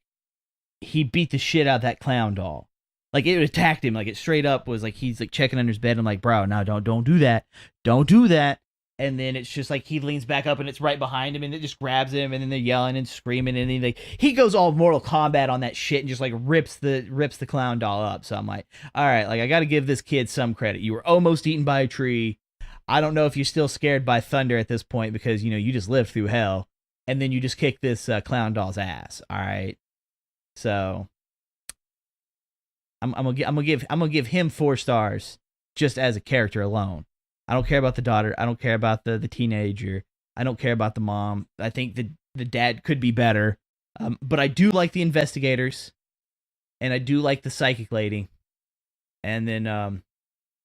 he beat the shit out of that clown doll. Like, it attacked him. Like, it straight up was like, he's like checking under his bed. I'm like, bro, no, don't do that. Don't do that. And then it's just like, he leans back up and it's right behind him and it just grabs him. And then they're yelling and screaming. And then he goes all Mortal Kombat on that shit and just like rips the clown doll up. So I'm like, all right, like, I got to give this kid some credit. You were almost eaten by a tree. I don't know if you're still scared by thunder at this point because, you just lived through hell. And then you just kick this clown doll's ass. All right. So I'm gonna give him 4 stars just as a character alone. I don't care about the daughter. I don't care about the teenager. I don't care about the mom. I think the dad could be better. But I do like the investigators. And I do like the psychic lady. And then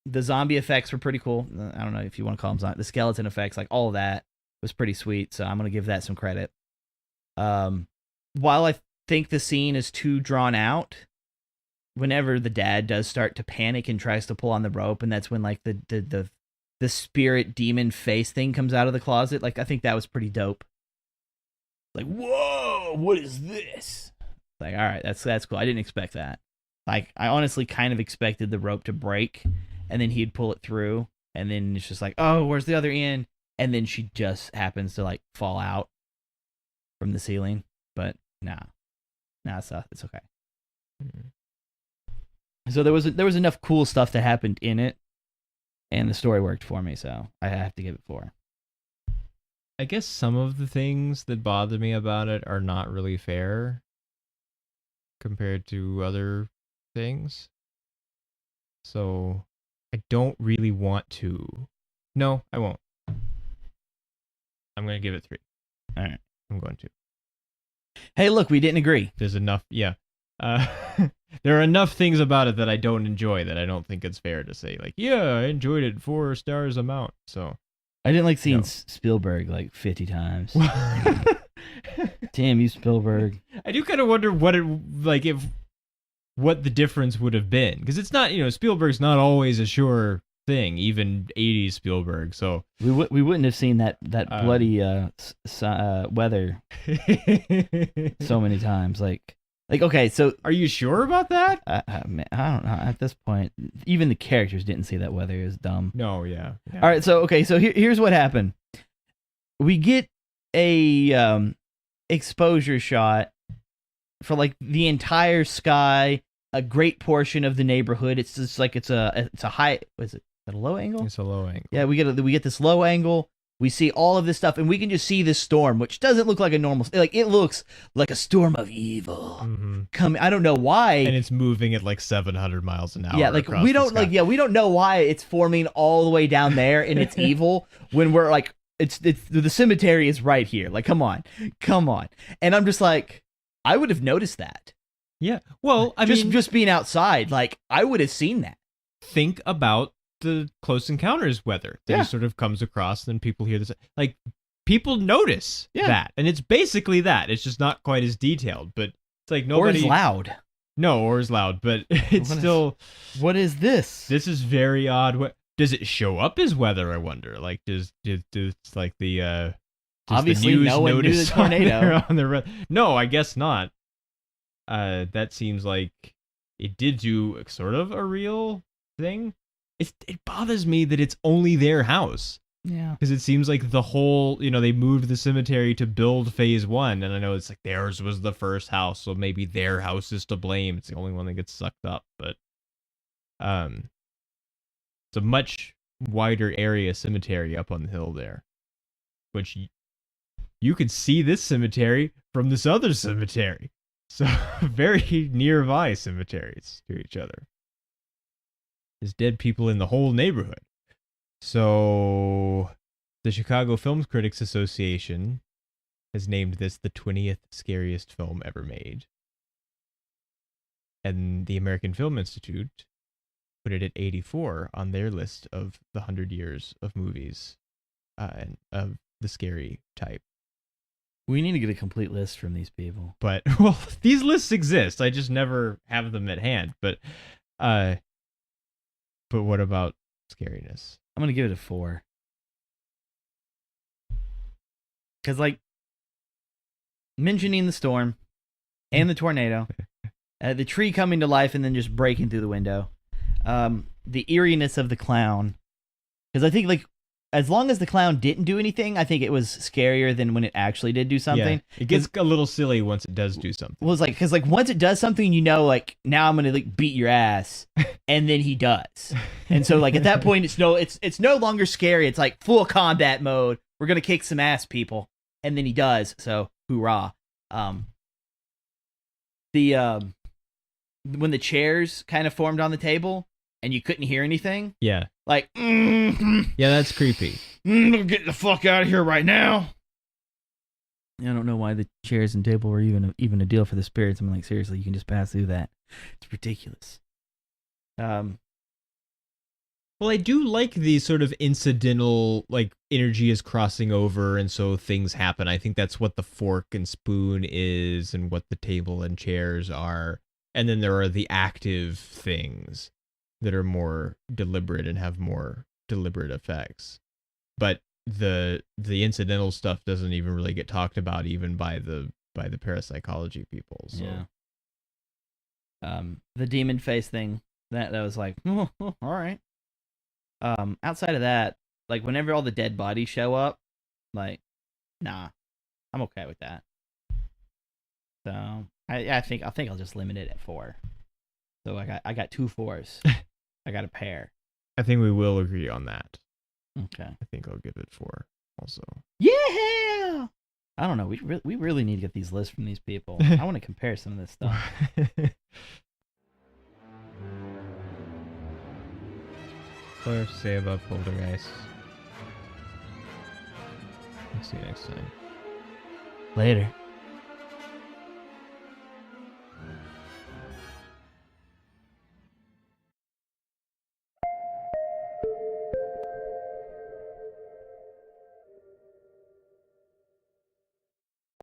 the zombie effects were pretty cool. I don't know if you want to call them zombie. The skeleton effects, like all of that was pretty sweet. So I'm going to give that some credit. While I think the scene is too drawn out, whenever the dad does start to panic and tries to pull on the rope, and that's when like the spirit demon face thing comes out of the closet, like I think that was pretty dope. Like, whoa, what is this? Like, all right, that's cool. I didn't expect that. Like, I honestly kind of expected the rope to break, and then he'd pull it through, and then it's just like, oh, where's the other end? And then she just happens to like fall out from the ceiling. but nah, it's okay. Mhm. So there was enough cool stuff that happened in it, and the story worked for me. So I have to give it 4. I guess some of the things that bother me about it are not really fair compared to other things. So I don't really want to. No, I won't. I'm going to give it 3. All right. I'm going to. Hey, look, we didn't agree. There's enough. Yeah. Uh, there are enough things about it that I don't enjoy that I don't think it's fair to say, like, yeah, I enjoyed it 4 stars amount. So I didn't like seeing No. Spielberg like 50 times. Damn you, Spielberg. I do kind of wonder what it like if what the difference would have been, because it's not, Spielberg's not always a sure thing, even 80s Spielberg. So We wouldn't have seen that bloody weather so many times. Like okay, so are you sure about that? man, I don't know. At this point, even the characters didn't see that weather. It was dumb. No, yeah. All right, so okay, so here's what happened. We get a exposure shot for like the entire sky, a great portion of the neighborhood. It's just like it's a high. Is it a low angle? It's a low angle. Yeah, we get this low angle. We see all of this stuff, and we can just see this storm, which doesn't look like a normal. Like it looks like a storm of evil coming. I don't know why. And it's moving at like 700 miles an hour. Yeah, like we don't we don't know why it's forming all the way down there, and it's evil when we're like it's the cemetery is right here. Like come on, and I'm just like I would have noticed that. Yeah. Well, I mean, just being outside, like I would have seen that. Think about the Close Encounters weather that he sort of comes across, and then people hear this. Like, people notice that, and it's basically that. It's just not quite as detailed, but it's like nobody. Or as loud. No, or as loud, but it's still. What is this? This is very odd. Does it show up as weather? I wonder. Like, does like the obviously the news no one knew the tornado on the No, I guess not. That seems like it did do sort of a real thing. It bothers me that it's only their house. Yeah. Because it seems like the whole, they moved the cemetery to build phase 1, and I know it's like theirs was the first house, so maybe their house is to blame. It's the only one that gets sucked up, but it's a much wider area cemetery up on the hill there, which you could see this cemetery from this other cemetery. So very nearby cemeteries to each other. There's dead people in the whole neighborhood. So the Chicago Film Critics Association has named this the 20th scariest film ever made. And the American Film Institute put it at 84 on their list of the 100 years of movies and of the scary type. We need to get a complete list from these people. But, well, these lists exist. I just never have them at hand. But what about scariness? I'm going to give it a 4. Because, like, mentioning the storm and the tornado, the tree coming to life and then just breaking through the window, the eeriness of the clown. Because I think, like, as long as the clown didn't do anything, I think it was scarier than when it actually did do something. Yeah, it gets a little silly once it does do something. Well, it's like, because like once it does something, like now I'm gonna like beat your ass, and then he does, and so like at that point it's no longer scary. It's like full combat mode. We're gonna kick some ass, people, and then he does. So hoorah! When the chairs kind of formed on the table and you couldn't hear anything. Yeah. Like, yeah, that's creepy. Get the fuck out of here right now. I don't know why the chairs and table were even a deal for the spirits. I'm like, seriously, you can just pass through that. It's ridiculous. Well, I do like the sort of incidental, like, energy is crossing over, and so things happen. I think that's what the fork and spoon is, and what the table and chairs are. And then there are the active things that are more deliberate and have more deliberate effects. But the incidental stuff doesn't even really get talked about even by the parapsychology people. So. Yeah. The demon face thing, that was like, oh, all right. Outside of that, like whenever all the dead bodies show up, like, nah, I'm okay with that. So I think I'll just limit it at 4. So I got 2 4s. I got a pair. I think we will agree on that. Okay. I think I'll give it 4 also. Yeah. I don't know. We really need to get these lists from these people. I want to compare some of this stuff. What else to say about Poltergeist? We'll see you next time. Later.